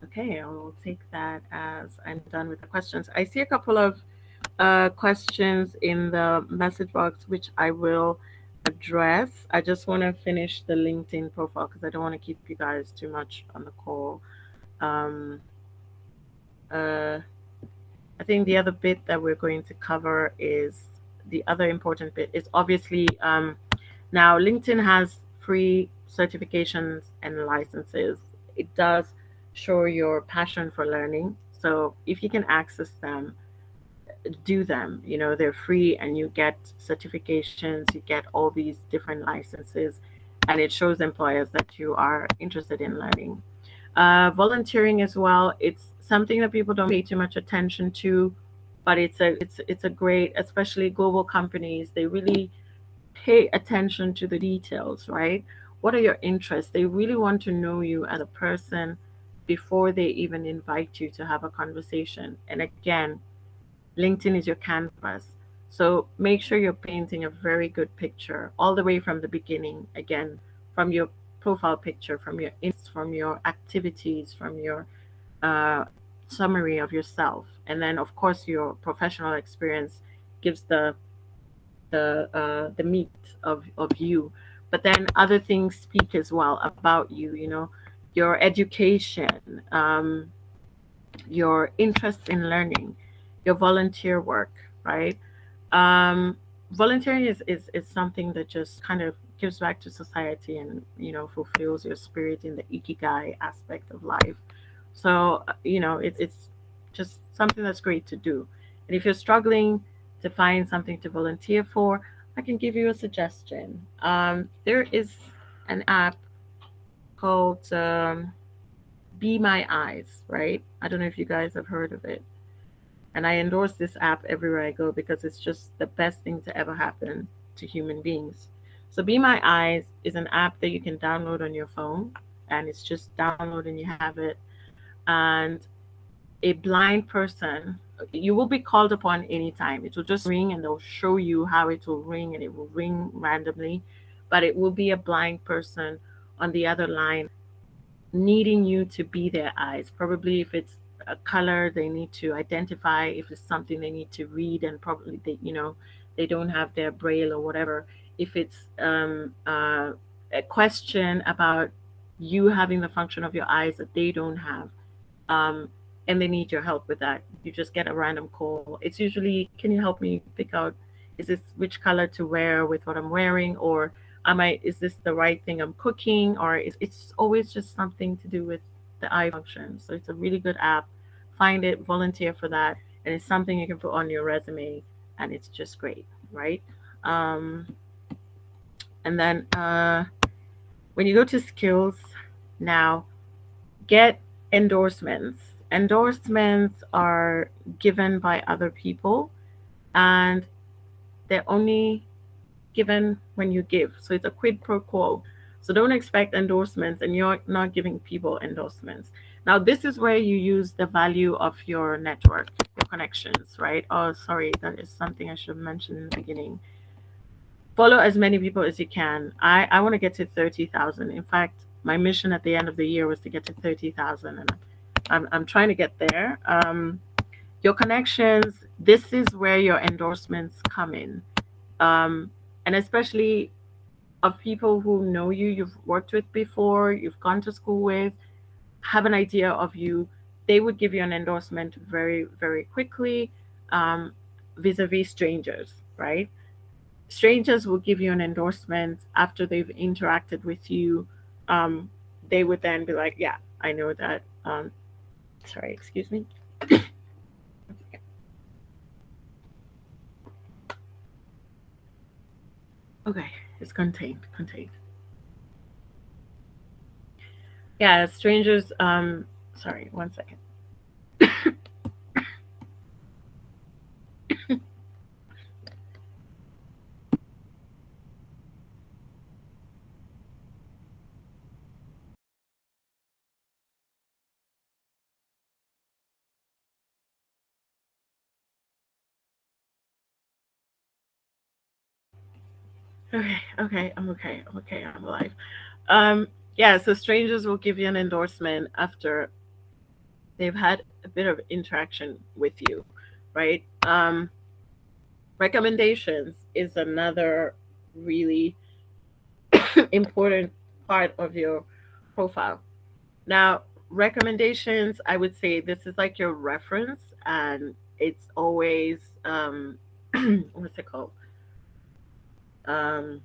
Okay, I will take that as I'm done with the questions. I see a couple of questions in the message box, which I will address. I just want to finish the LinkedIn profile because I don't want to keep you guys too much on the call. Um, uh, I think the other bit that we're going to cover is the other important bit is obviously now LinkedIn has free certifications and licenses. It does show your passion for learning. So if you can access them, do them. They're free and you get certifications, you get all these different licenses, and it shows employers that you are interested in learning. Volunteering as well, it's something that people don't pay too much attention to, but it's a great, especially global companies, they really pay attention to the details, right? What are your interests? They really want to know you as a person before they even invite you to have a conversation. And again, LinkedIn is your canvas. So make sure you're painting a very good picture all the way from the beginning. Again, from your profile picture, from your interests, from your activities, from your uh, summary of yourself, and then of course your professional experience gives the meat of you. But then other things speak as well about you. Your education, your interest in learning, your volunteer work, right? Um, Volunteering is something that just kind of gives back to society and fulfills your spirit in the ikigai aspect of life. So it's just something that's great to do. And if you're struggling to find something to volunteer for, I can give you a suggestion. There is an app called Be My Eyes, right? I don't know if you guys have heard of it. And I endorse this app everywhere I go because it's just the best thing to ever happen to human beings. So Be My Eyes is an app that you can download on your phone, and it's just download and you have it. And a blind person, you will be called upon anytime. It will just ring and they'll show you how it will ring, and it will ring randomly, but it will be a blind person on the other line needing you to be their eyes. Probably if it's a color, they need to identify. If it's something they need to read, and probably they don't have their braille or whatever. If it's a question about you having the function of your eyes that they don't have, um, and they need your help with that. You just get a random call. It's usually, can you help me pick out, is this which color to wear with what I'm wearing, or is this the right thing I'm cooking, or it's always just something to do with the eye function. So it's a really good app. Find it, volunteer for that, and it's something you can put on your resume, and it's just great, right? Um, and then when you go to skills now, get endorsements. Endorsements are given by other people, and they're only given when you give. So it's a quid pro quo. So don't expect endorsements and you're not giving people endorsements. Now, this is where you use the value of your network, your connections, right? Oh, sorry, that is something I should have mentioned in the beginning. Follow as many people as you can. I want to get to 30,000. In fact, my mission at the end of the year was to get to 30,000, and I'm trying to get there. Your connections, this is where your endorsements come in. Um, and especially of people who know you, you've worked with before, you've gone to school with, have an idea of you, they would give you an endorsement very, very quickly, um, vis-a-vis strangers, right? Strangers will give you an endorsement after they've interacted with you. Um, they would then be like, yeah, I know that. Sorry, excuse me. Okay, it's contained, contained. Yeah, strangers. Sorry, one second. Okay, okay, I'm okay. I'm okay. I'm alive. Yeah, so strangers will give you an endorsement after they've had a bit of interaction with you, right? Recommendations is another really important part of your profile. Now, recommendations, I would say this is like your reference, and it's always what's it called? Um,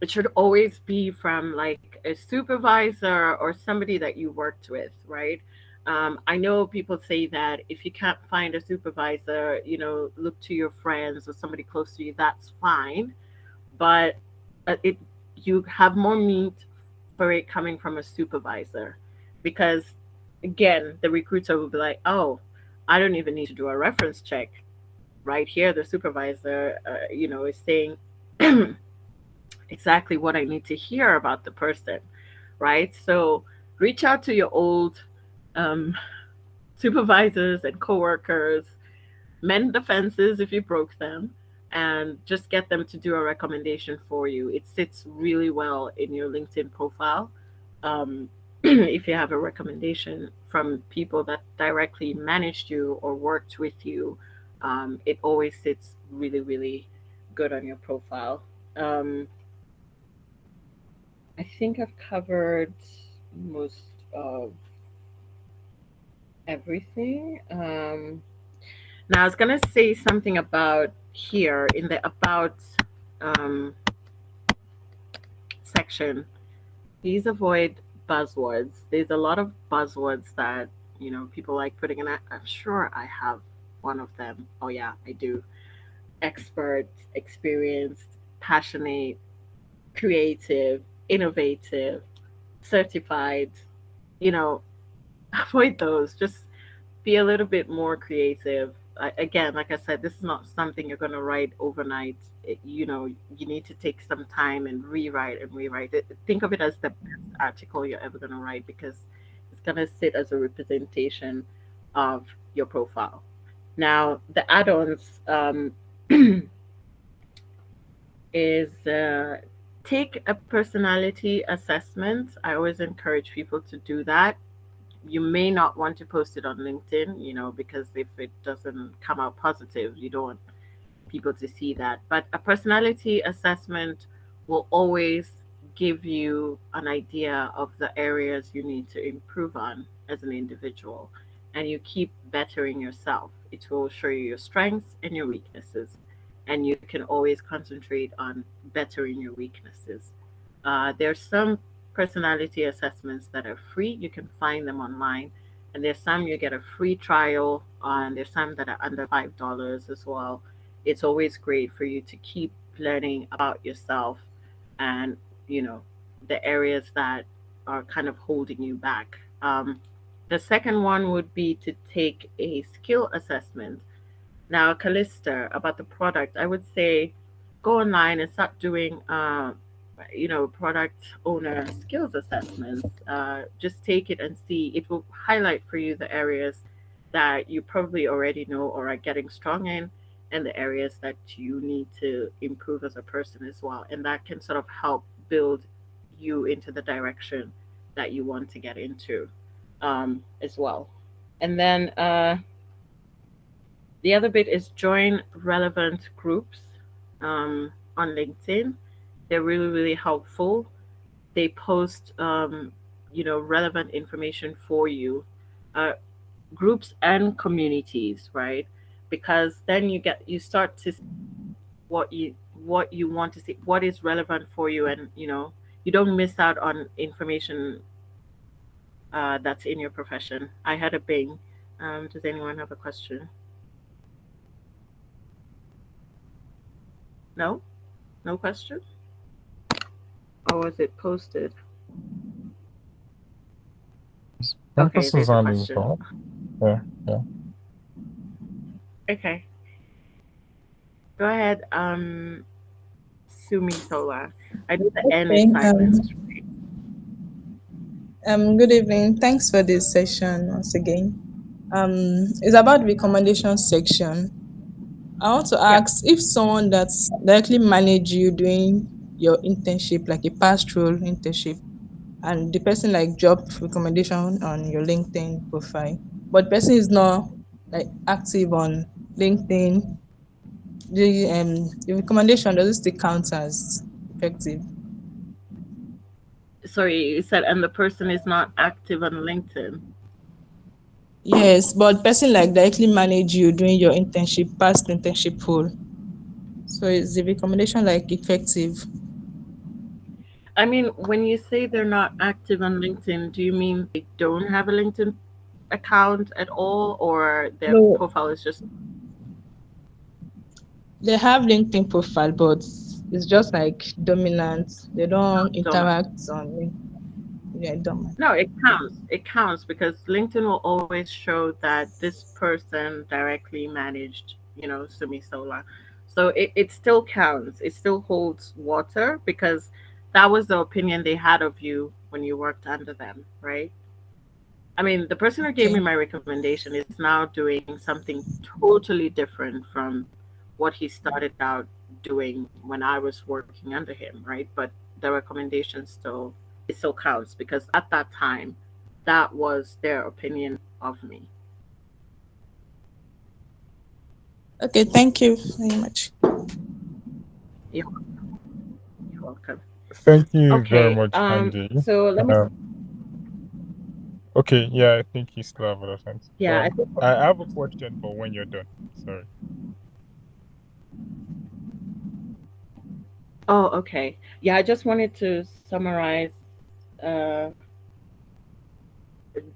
it should always be from like a supervisor or somebody that you worked with, right? I know people say that if you can't find a supervisor, look to your friends or somebody close to you. That's fine, but it you have more meat for it coming from a supervisor, because again, the recruiter will be like, "Oh, I don't even need to do a reference check. Right here, the supervisor, is saying." Exactly what I need to hear about the person, right? So reach out to your old um, supervisors and coworkers, mend the fences if you broke them, and just get them to do a recommendation for you. It sits really well in your LinkedIn profile. If you have a recommendation from people that directly managed you or worked with you, it always sits really, really good on your profile. Um, I think I've covered most of everything. Now, I was going to say something about here in the about um, section. Please avoid buzzwords. There's a lot of buzzwords that, people like putting in. I'm sure I have one of them. Oh, yeah, I do. Expert, experienced, passionate, creative, innovative, certified, you know, avoid those. Just be a little bit more creative. Again, like I said, this is not something you're going to write overnight. You need to take some time and rewrite and rewrite it. Think of it as the best article you're ever going to write, because it's going to sit as a representation of your profile. Now, the add-ons is take a personality assessment. I always encourage people to do that. You may not want to post it on LinkedIn, because if it doesn't come out positive, you don't want people to see that. But a personality assessment will always give you an idea of the areas you need to improve on as an individual. And you keep bettering yourself. It will show you your strengths and your weaknesses. And you can always concentrate on bettering your weaknesses. There's some personality assessments that are free. You can find them online. And there's some you get a free trial on. There's some that are under $5 as well. It's always great for you to keep learning about yourself and, you know, the areas that are kind of holding you back. The second one would be to take a skill assessment. Now, Callista, about the product, I would say go online and start doing, product owner skills assessments. Just take it and see. It will highlight for you the areas that you probably already know or are getting strong in, and the areas that you need to improve as a person as well. And that can sort of help build you into the direction that you want to get into, as well. And then, The other bit is join relevant groups on LinkedIn. They're really, really helpful. They post, relevant information for you. Uh, Groups and communities, right? Because then you start to see what you want to see, what is relevant for you, and you don't miss out on information that's in your profession. I had a bing. Does anyone have a question? No, no question. Or was it posted? Okay,
Emphasis
there's a
on as
question.
well. Yeah, yeah.
Okay, go ahead. Sumi Sola. I know the N is
Okay.
silenced.
Good evening. Thanks for this session once again. It's about recommendation section. I want to
Yep.
ask if someone that's directly manage you doing your internship, like a pastoral internship, and the person like job recommendation on your LinkedIn profile, but the person is not like active on LinkedIn, the recommendation does it still count as effective?
Sorry, you said, and the person is not active on LinkedIn.
Yes, but person like directly manage you during your internship, past internship role. So is the recommendation like effective?
I mean, when you say they're not active on LinkedIn, do you mean they don't have a LinkedIn account at all, or their
No,
profile is just
they have LinkedIn profile, but it's just like dominant. They don't
dormant?
interact on LinkedIn. Yeah, dominant.
No, it counts. It counts because LinkedIn will always show that this person directly managed, Sumi Sola. So it still counts. It still holds water because that was the opinion they had of you when you worked under them, right? I mean, the person who gave
Okay.
me my recommendation is now doing something totally different from what he started out doing when I was working under him, right? But the recommendation still it still counts because at that time, that was their opinion of me.
Okay, thank you very much.
You're, you're welcome.
Thank you very
Okay.
much, Andy.
So let me.
Okay, yeah, I think you still have other things.
Yeah.
Well,
I think.
I have a question, but when you're done, sorry.
Oh, okay. Yeah, I just wanted to summarize. Uh,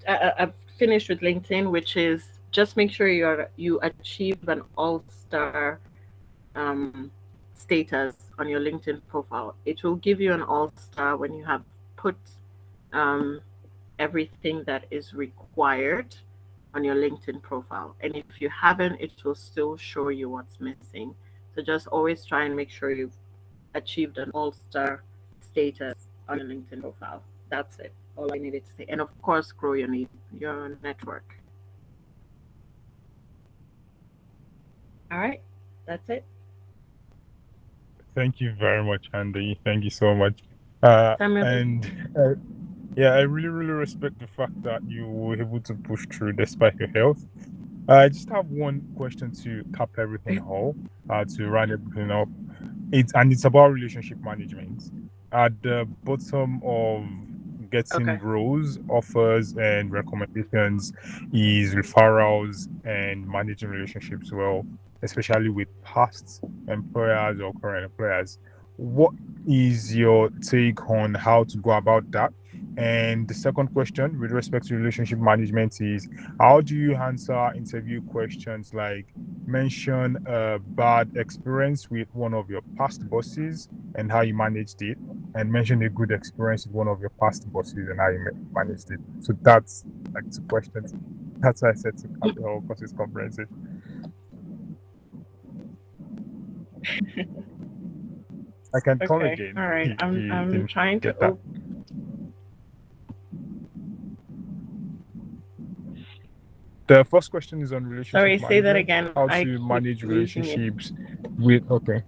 I've finished with LinkedIn, which is just make sure you achieve an all-star um, status on your LinkedIn profile. It will give you an all-star when you have put um, everything that is required on your LinkedIn profile. And if you haven't, it will still show you what's missing. So just always try and make sure you've achieved an all-star status on your LinkedIn profile. That's it. All I needed to say. And of course, grow your network. All right. That's it.
Thank you very much, Andy. Thank you so much.
Samuel.
And yeah, I really, really respect the fact that you were able to push through despite your health. I just have one question to cap everything whole, to round everything up. It's about relationship management. At the bottom of getting
Okay.
roles, offers, and recommendations is referrals and managing relationships well, especially with past employers or current employers. What is your take on how to go about that? And the second question with respect to relationship management is how do you answer interview questions like mention a bad experience with one of your past bosses and how you managed it, and mention a good experience with one of your past bosses and how you managed it. So that's like two questions. That's why I said to cap the whole because it's comprehensive. I can come
Okay.
again
All right.
if
I'm
you
I'm
didn't
trying to
get that. The first question is on relationship
Sorry, say that
management,
again.
how
I
to
keep
manage
losing it.
relationships with, okay.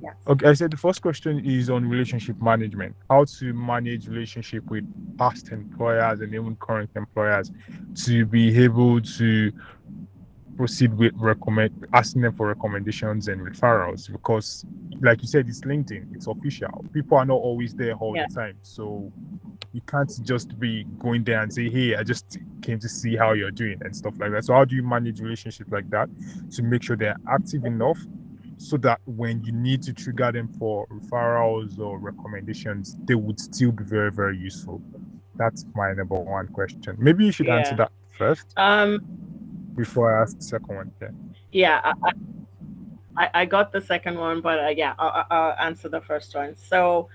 Yes.
Okay, I said the first question is on relationship management, how to manage relationship with past employers and even current employers to be able to proceed with asking them for recommendations and referrals, because like you said, it's LinkedIn, it's official. People are not always there all
Yeah.
the time, so you can't just be going there and say, hey, I just came to see how you're doing and stuff like that. So how do you manage relationships like that to make sure they're active enough so that when you need to trigger them for referrals or recommendations, they would still be very, very useful? That's my number one question. Maybe you should answer
Yeah.
that first
Um,
before I ask the second one. Yeah.
yeah, I got the second one, but yeah, I'll answer the first one. So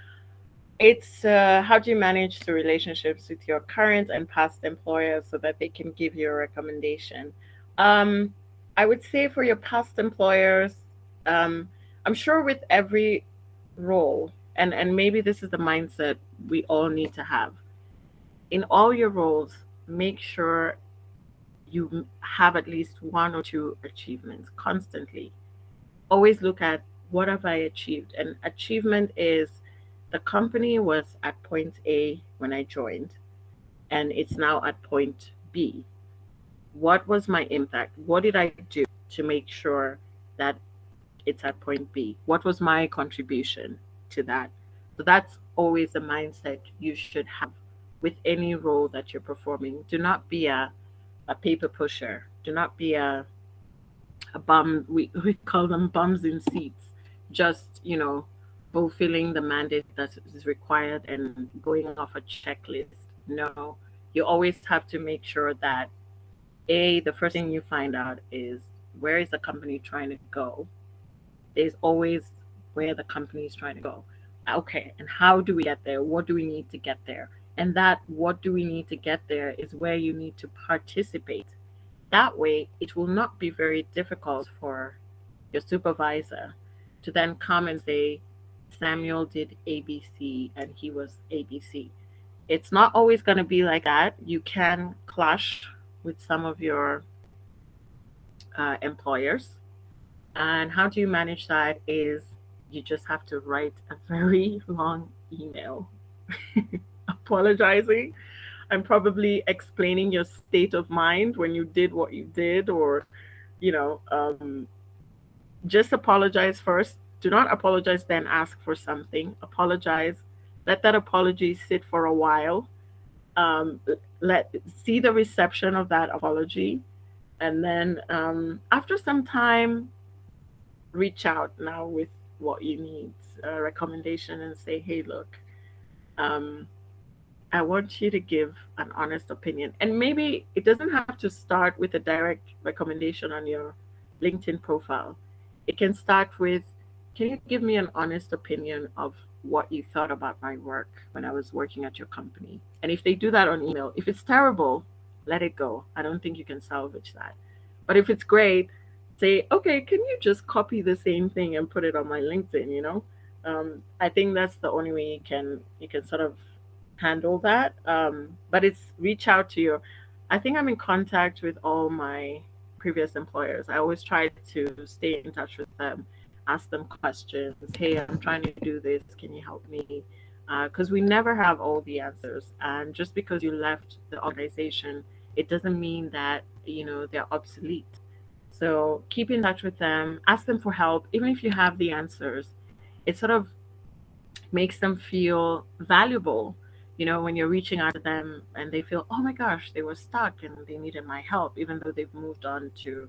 it's how do you manage the relationships with your current and past employers so that they can give you a recommendation? Um, I would say for your past employers, um, I'm sure with every role, and maybe this is the mindset we all need to have in all your roles. Make sure you have at least one or two achievements constantly. Always look at what have I achieved. And achievement is the company was at point A when I joined, and it's now at point B. What was my impact? What did I do to make sure that it's at point B? What was my contribution to that? So that's always the mindset you should have with any role that you're performing. Do not be a paper pusher. Do not be a bum. We call them bums in seats. Just, fulfilling the mandate that is required and going off a checklist. No, you always have to make sure that the first thing you find out is where is the company trying to go. There's always where the company is trying to go. Okay, and how do we get there? What do we need to get there? And that what do we need to get there is where you need to participate. That way, it will not be very difficult for your supervisor to then come and say, Samuel did ABC and he was ABC. It's not always going to be like that. You can clash with some of your employers. And how do you manage that is you just have to write a very long email apologizing and probably explaining your state of mind when you did what you did, or you know um, just apologize first. Do not apologize then ask for something. Apologize, let that apology sit for a while. um, Let see the reception of that apology, and then after some time reach out now with what you need, a recommendation, and say, hey, look, um, I want you to give an honest opinion. And maybe it doesn't have to start with a direct recommendation on your LinkedIn profile. It can start with, can you give me an honest opinion of what you thought about my work when I was working at your company? And if they do that on email, if it's terrible, let it go. I don't think you can salvage that. But if it's great, say, okay, can you just copy the same thing and put it on my LinkedIn, I think that's the only way you can sort of handle that. But it's reach out to your. I think I'm in contact with all my previous employers. I always try to stay in touch with them, ask them questions. Hey, I'm trying to do this. Can you help me? Because we never have all the answers. And just because you left the organization, it doesn't mean that they're obsolete. So keep in touch with them. Ask them for help, even if you have the answers. It sort of makes them feel valuable. When you're reaching out to them and they feel, oh my gosh, they were stuck and they needed my help, even though they've moved on to,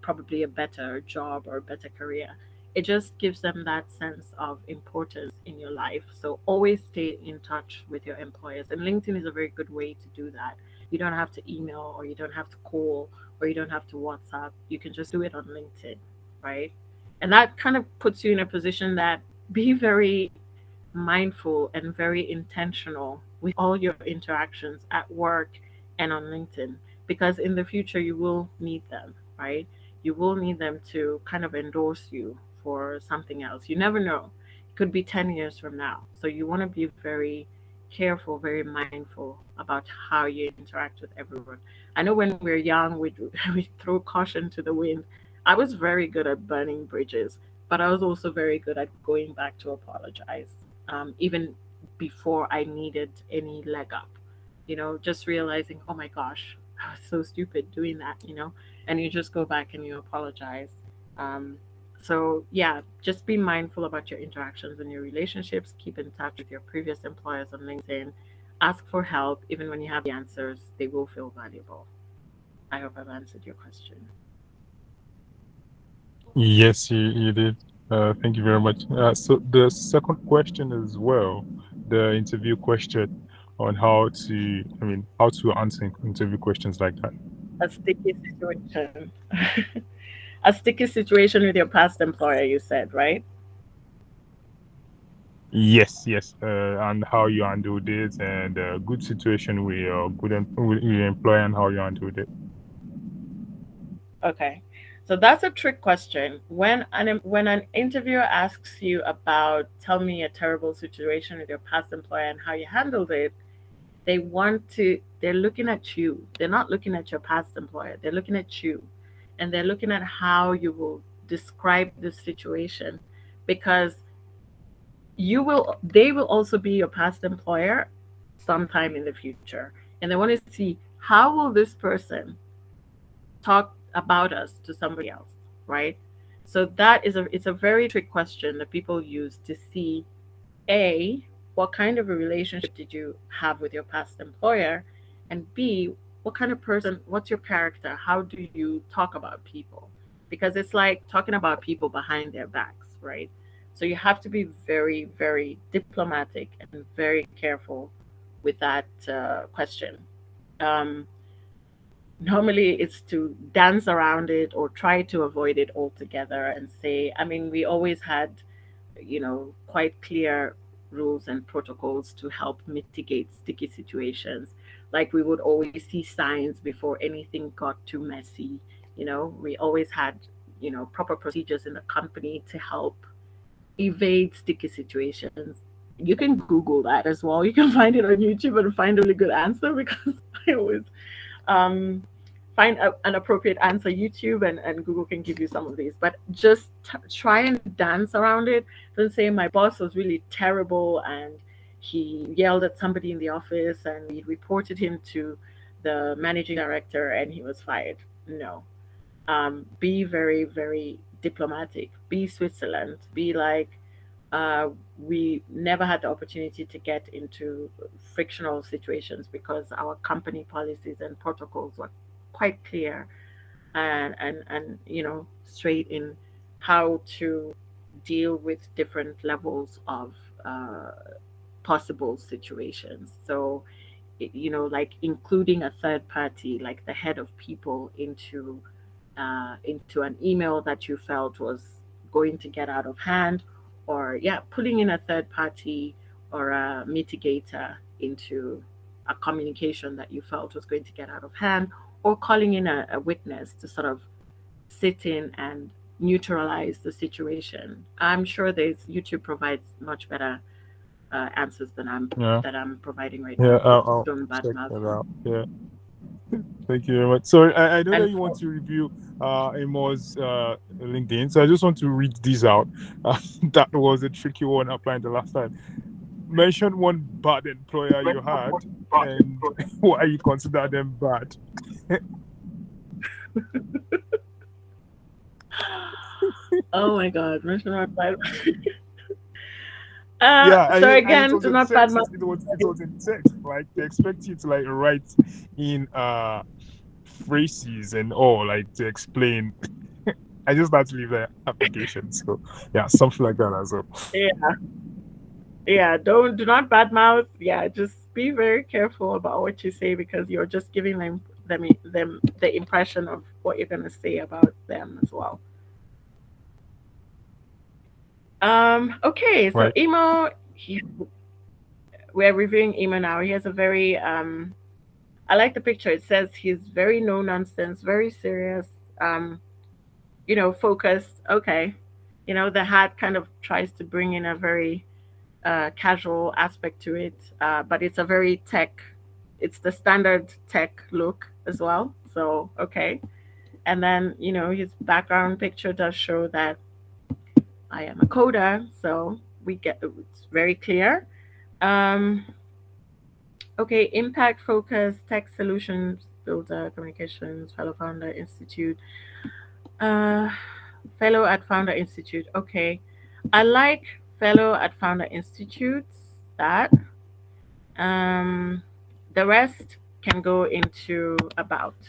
probably a better job or a better career. It just gives them that sense of importance in your life. So always stay in touch with your employers. And LinkedIn is a very good way to do that. You don't have to email, or you don't have to call, or you don't have to WhatsApp. You can just do it on LinkedIn, right? And that kind of puts you in a position that be very mindful and very intentional with all your interactions at work and on LinkedIn, because in the future you will need them, right? You will need them to kind of endorse you for something else. You never know. It could be 10 years from now. So you want to be very careful, very mindful about how you interact with everyone. I know when we're young, we, we throw caution to the wind. I was very good at burning bridges, but I was also very good at going back to apologize, even before I needed any leg up. Just realizing, oh my gosh, I was so stupid doing that, and you just go back and you apologize. Um, so, yeah, just be mindful about your interactions and your relationships. Keep in touch with your previous employers on LinkedIn. Ask for help. Even when you have the answers, they will feel valuable. I hope I've answered your question.
Yes, you did. Thank you very much. So the second question as well, the interview question on how to answer interview questions like that.
A sticky situation. A sticky situation with your past employer, you said, right?
Yes, yes, and how you handled it, and good situation with your with your employer and how you handled it.
Okay. So that's a trick question. When an interviewer asks you about tell me a terrible situation with your past employer and how you handled it, they're looking at you. They're not looking at your past employer. They're looking at you. And they're looking at how you will describe this situation, because they will also be your past employer sometime in the future. And they want to see how will this person talk about us to somebody else, right? So it's a very trick question that people use to see, A, what kind of a relationship did you have with your past employer, and B, what kind of person, what's your character, how do you talk about people, because it's like talking about people behind their backs, right? So you have to be very, very diplomatic and very careful with that question. um, Normally it's to dance around it or try to avoid it altogether and say, I mean, we always had, quite clear rules and protocols to help mitigate sticky situations. Like we would always see signs before anything got too messy. We always had, proper procedures in the company to help evade sticky situations. You can Google that as well. You can find it on YouTube and find a really good answer, because I always um, find an appropriate answer. YouTube and Google can give you some of these, but just try and dance around it. Don't say my boss was really terrible and he yelled at somebody in the office and we reported him to the managing director and he was fired. No. Be very, very diplomatic. Be Switzerland. Be like, uh, we never had the opportunity to get into frictional situations because our company policies and protocols were quite clear and straight in how to deal with different levels of uh, possible situations. So like including a third party, like the head of people, into an email that you felt was going to get out of hand, or yeah, pulling in a third party or a mitigator into a communication that you felt was going to get out of hand, or calling in a witness to sort of sit in and neutralize the situation. I'm sure there's YouTube provides much better answers than I'm
Yeah,
that I'm providing right
yeah,
now. So just
I'll
don't
check
badmouth
that
me.
out. Yeah, thank you very much. So I know that
And
you want to review Emo's LinkedIn, so I just want to read these out. That was a tricky one applying the last time. Mention one bad employer you had and why you consider them bad.
oh my God, mention my bad.
Yeah, I
So
mean, and it
again,
was
do
a
not
text.
badmouth.
It was in text. Like they expect you to like write in phrases and all, like to explain. I just had to leave the application. So yeah, something like that as well.
Yeah, yeah. Do not badmouth. Yeah, just be very careful about what you say, because you're just giving them the impression of what you're gonna say about them as well. Okay, so
Right.
Emo, we're reviewing Emo now. He has a very I like the picture. It says he's very no nonsense, very serious. Um, focused. Okay, the hat kind of tries to bring in a very casual aspect to it, but it's a very tech. It's the standard tech look as well. So okay, and then his background picture does show that I am a coder, so we get it's very clear. Um, okay, impact focus, tech solutions Builder, Communications, Fellow Founder Institute. Uh, Fellow at Founder Institute. Okay. I like Fellow at Founder Institutes. That. Um, the rest can go into about.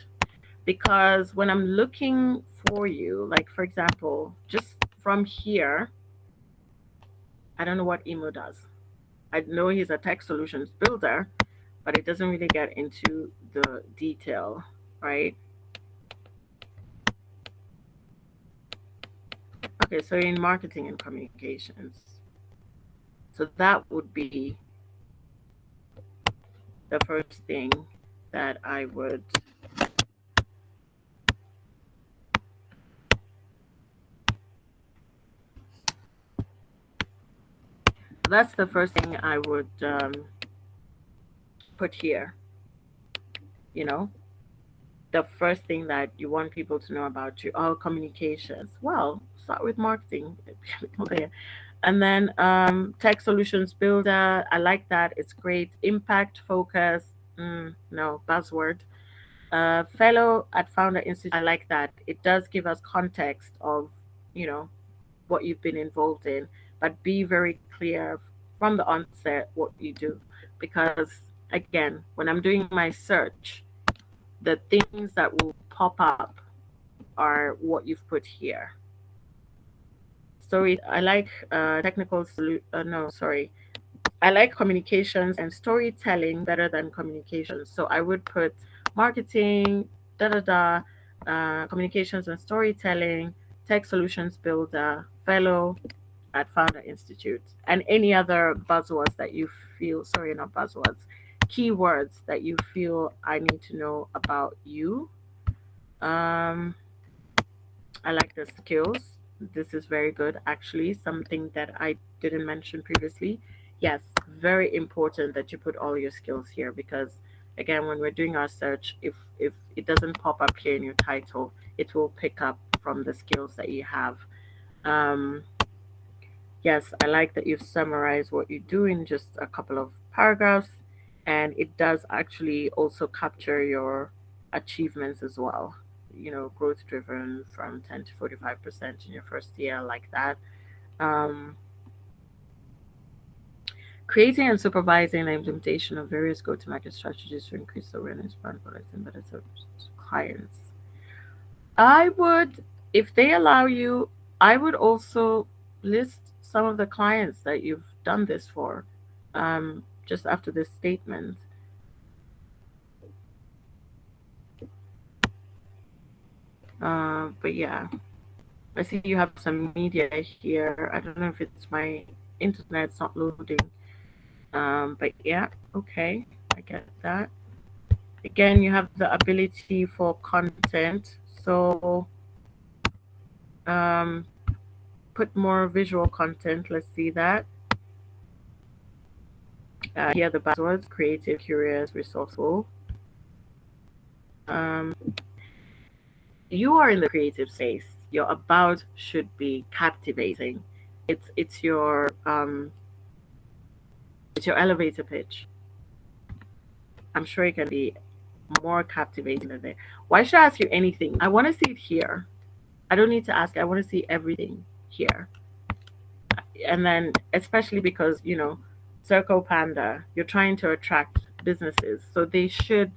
Because when I'm looking for you, like for example, just from here, I don't know what Emo does. I know he's a tech solutions builder, but it doesn't really get into the detail, right? Okay, so in marketing and communications. So that would be the first thing that I would that's the first thing I would put here, you know, the first thing that you want people to know about you. Oh, communications. Well, start with marketing. And then tech solutions builder. I like that. It's great. Impact focus. No, buzzword. Fellow at Founder Institute. I like that. It does give us context of, you know, what you've been involved in, but be very clear from the onset what you do. Because again, when I'm doing my search, the things that will pop up are what you've put here. Story, I like no, sorry. I like communications and storytelling better than communications. So I would put marketing, da da da, communications and storytelling, tech solutions builder, fellow at Founder Institute, and any other buzzwords that you feel, sorry, not buzzwords, keywords that you feel I need to know about you. Um, I like the skills. This is very good, actually. Something that I didn't mention previously. Yes, very important that you put all your skills here because, again, when we're doing our search, if it doesn't pop up here in your title, it will pick up from the skills that you have. Um, yes, I like that you've summarized what you do in just a couple of paragraphs, and it does actually also capture your achievements as well. You know, growth driven from 10 to 45% in your first year, like that. Um, Creating and supervising the implementation of various go to market strategies to increase awareness, brand products, and better service to clients. I would, if they allow you, I would also list some of the clients that you've done this for just after this statement. But yeah, I see you have some media here. I don't know if it's my internet's not loading. But yeah, okay, I get that. Again, you have the ability for content. So um, put more visual content. Let's see that. Here are the buzzwords: creative, curious, resourceful. Um, you are in the creative space. Your about should be captivating. It's your elevator pitch. I'm sure it can be more captivating than that. Why should I ask you anything? I want to see it here. I don't need to ask. I want to see everything here. And then, especially because, you know, Circle Panda, you're trying to attract businesses. So they should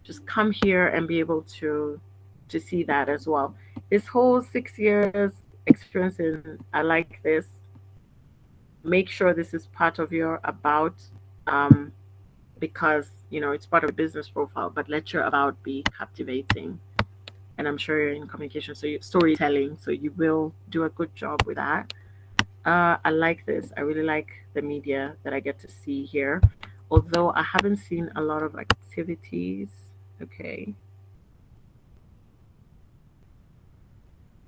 just come here and be able to see that as well. This whole 6 years experience in I like this. Make sure this is part of your about. Um, because you know it's part of a business profile, but let your about be captivating. And I'm sure you're in communication, so you storytelling, so you will do a good job with that. I like this. I really like the media that I get to see here, although I haven't seen a lot of activities. Okay,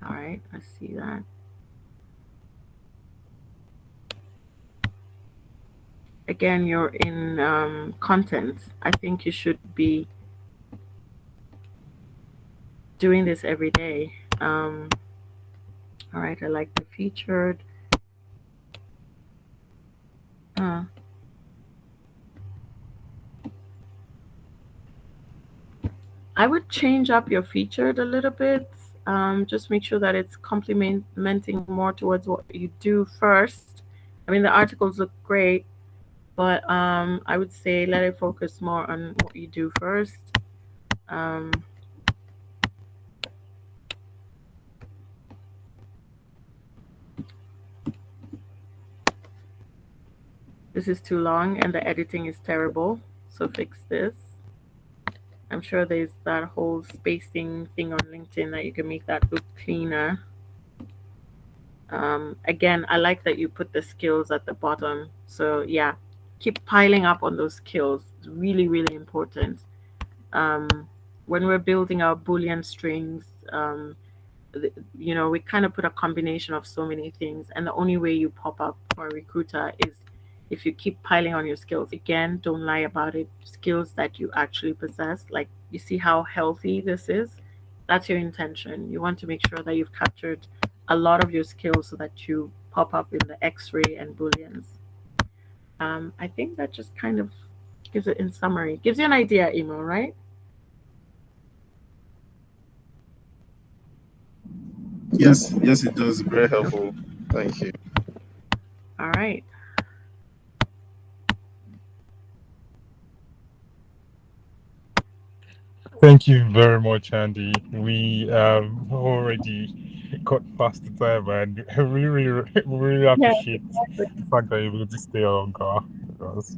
all right, I see that. Again, you're in content. I think you should be doing this every day. All right, I like the featured. Uh, I would change up your featured a little bit. Just make sure that it's complementing more towards what you do first. I mean, the articles look great, but I would say let it focus more on what you do first. Um, this is too long and the editing is terrible, so fix this. I'm sure there's that whole spacing thing on LinkedIn that you can make that look cleaner. Again, I like that you put the skills at the bottom. So yeah, keep piling up on those skills. It's really, really important. Um, when we're building our Boolean strings, we kind of put a combination of so many things, and the only way you pop up for a recruiter is if you keep piling on your skills. Again, don't lie about it. Skills that you actually possess. Like, you see how healthy this is? That's your intention. You want to make sure that you've captured a lot of your skills so that you pop up in the X-ray and Booleans. I think that just kind of gives it in summary. Gives you an idea, Emo, right?
Yes, yes, it does. Very
Okay.
helpful. Thank you.
All right.
Thank you very much, Andy. We already got past the time, and we really
Yeah,
appreciate
exactly.
the fact that you're able to stay longer with us.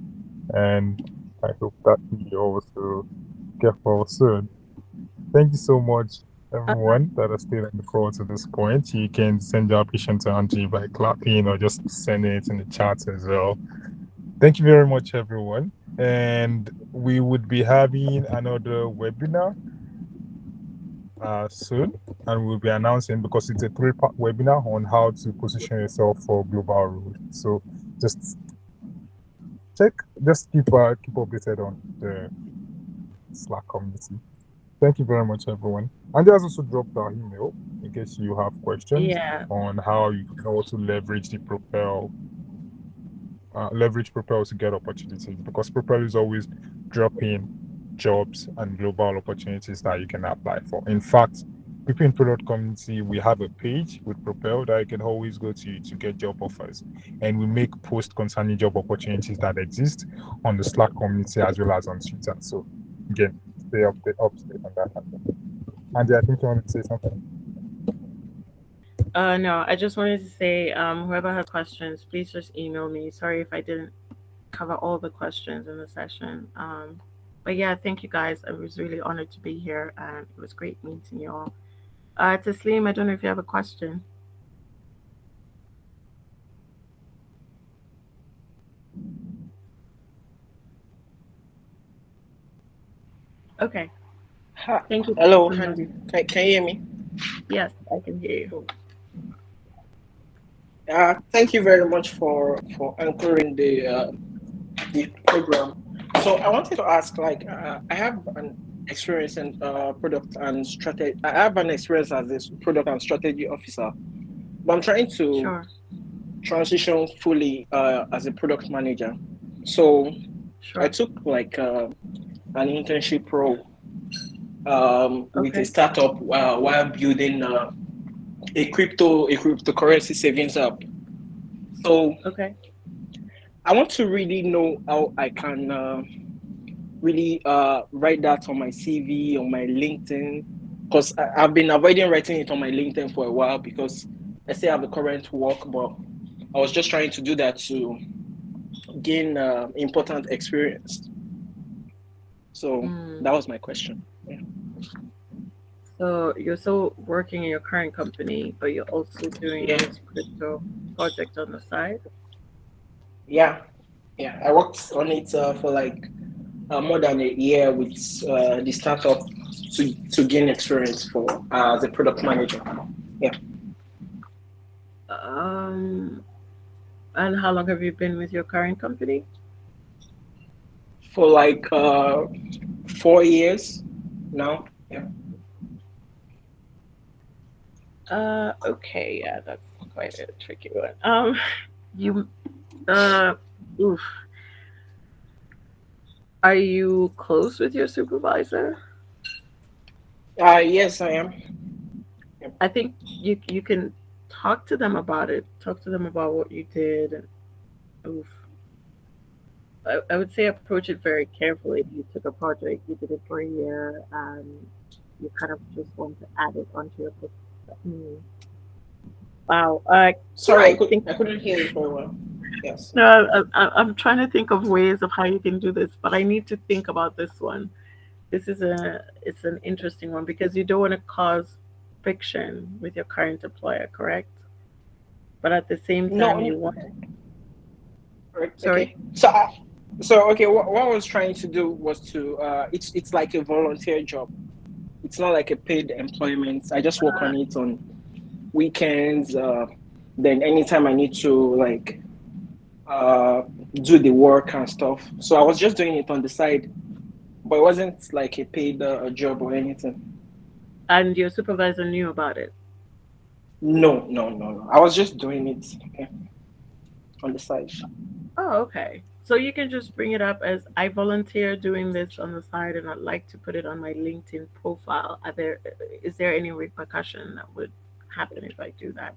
And I hope that we also get well soon. Thank you so much,
Uh,
everyone that has stayed on the call to this point. You can send your appreciation to Angie by clapping or just sending it in the chat as well. Thank you very much, everyone. And we would be having another webinar soon, and we'll be announcing, because it's a 3-part webinar on how to position yourself for global roles. So just keep updated on the Slack community. Thank you very much, everyone. And there's also dropped our email in case you have questions
yeah.
on how you can also leverage Propel to get opportunities, because Propel is always dropping jobs and global opportunities that you can apply for. In fact, within product community, we have a page with Propel that you can always go to get job offers, and we make posts concerning job opportunities that exist on the Slack community as well as on Twitter. So again, stay up to date on that. Andy, I think you wanted to say something.
No, I just wanted to say, whoever has questions, please just email me. Sorry if I didn't cover all the questions in the session. But yeah, thank you guys. I was really honored to be here, and it was great meeting you all. Taslim, I don't know if you have a question. Okay, thank you
Hello,
so much.
Handy. Can you hear me?
Yes, I can hear you.
Thank you very much for anchoring the program. So I wanted to ask, like, I have an experience in product and strategy. I have an experience as this product and strategy officer, but I'm trying to
Sure,
transition fully as a product manager. So I
sure.
took like an internship role with a
Okay,
startup while building a cryptocurrency savings app. So
okay.
I want to really know how I can really write that on my CV, on my LinkedIn, because I've been avoiding writing it on my LinkedIn for a while because I still have the current work, but I was just trying to do that to gain important experience. So
Mm.
that was my question. Yeah.
So you're still working in your current company, but you're also doing
Yeah.
this crypto project on the side.
Yeah. Yeah. I worked on it for like more than a year with the startup to gain experience for as a product manager. Yeah.
Um, and how long have you been with your current company?
For like 4 years now. Yeah.
Okay, yeah, that's quite a tricky one. You, uh, oof. Are you close with your supervisor?
Yes, I am.
I think you can talk to them about it. Talk to them about what you did. Oof. I would say approach it very carefully. You took a project, you did it for a year, and you kind of just want to add it onto your mm. Wow.
Sorry,
I think
I couldn't hear you very well. Yes.
no. I'm trying to think of ways of how you can do this, but I need to think about this one. This is it's an interesting one because you don't want to cause friction with your current employer, correct? But at the same
No.
time, you want.
Right. Okay.
Sorry.
So okay. What I was trying to do was to it's like a volunteer job. It's not like a paid employment. I just work on it on weekends. Then anytime I need to like uh do the work and stuff. So I was just doing it on the side, but it wasn't like a paid job or anything.
And your supervisor knew about it.
No, no, no, no. I was just doing it, okay, on the side.
Oh, okay. So you can just bring it up as I volunteer doing this on the side, and I'd like to put it on my LinkedIn profile. Is there any repercussion that would happen if I do that?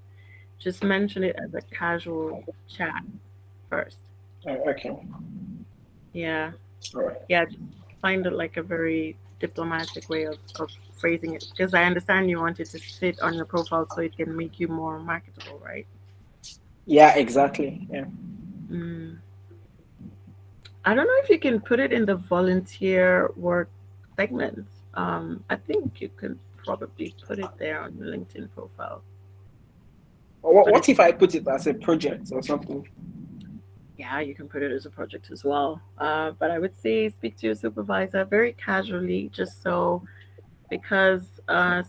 Just mention it as a casual chat first.
Okay.
Yeah,
All right.
yeah. Just find it like a very diplomatic way of phrasing it because I understand you want it to sit on your profile so it can make you more marketable, right?
Yeah, exactly. Yeah.
Mm. I don't know if you can put it in the volunteer work segment. I think you can probably put it there on your LinkedIn profile. But
What
it's
if I put it as a project or something?
yeah, you can put it as a project as well. But I would say speak to your supervisor very casually, just so because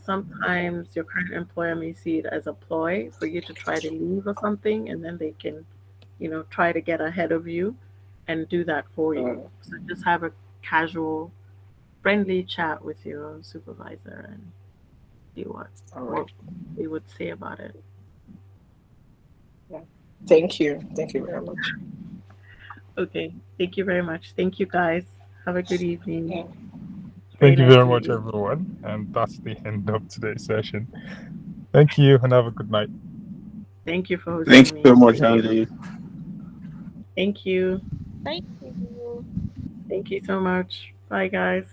sometimes your current employer may see it as a ploy for you to try to leave or something, and then they can, try to get ahead of you and do that for you.
Uh,
So just have a casual friendly chat with your supervisor and see
all
what
right.
they would say about it.
Yeah. Thank you. Thank you very much.
Okay, thank you very much. Thank you guys. Have a good evening.
Yeah.
Very
Thank you
nice
very
to meet
much,
you.
everyone. And that's the end of today's session. Thank you and have a good night.
Thank you for
Thank
hosting
you
me.
so much, Andy.
Thank you.
Thank you.
Thank you so much. Bye, guys.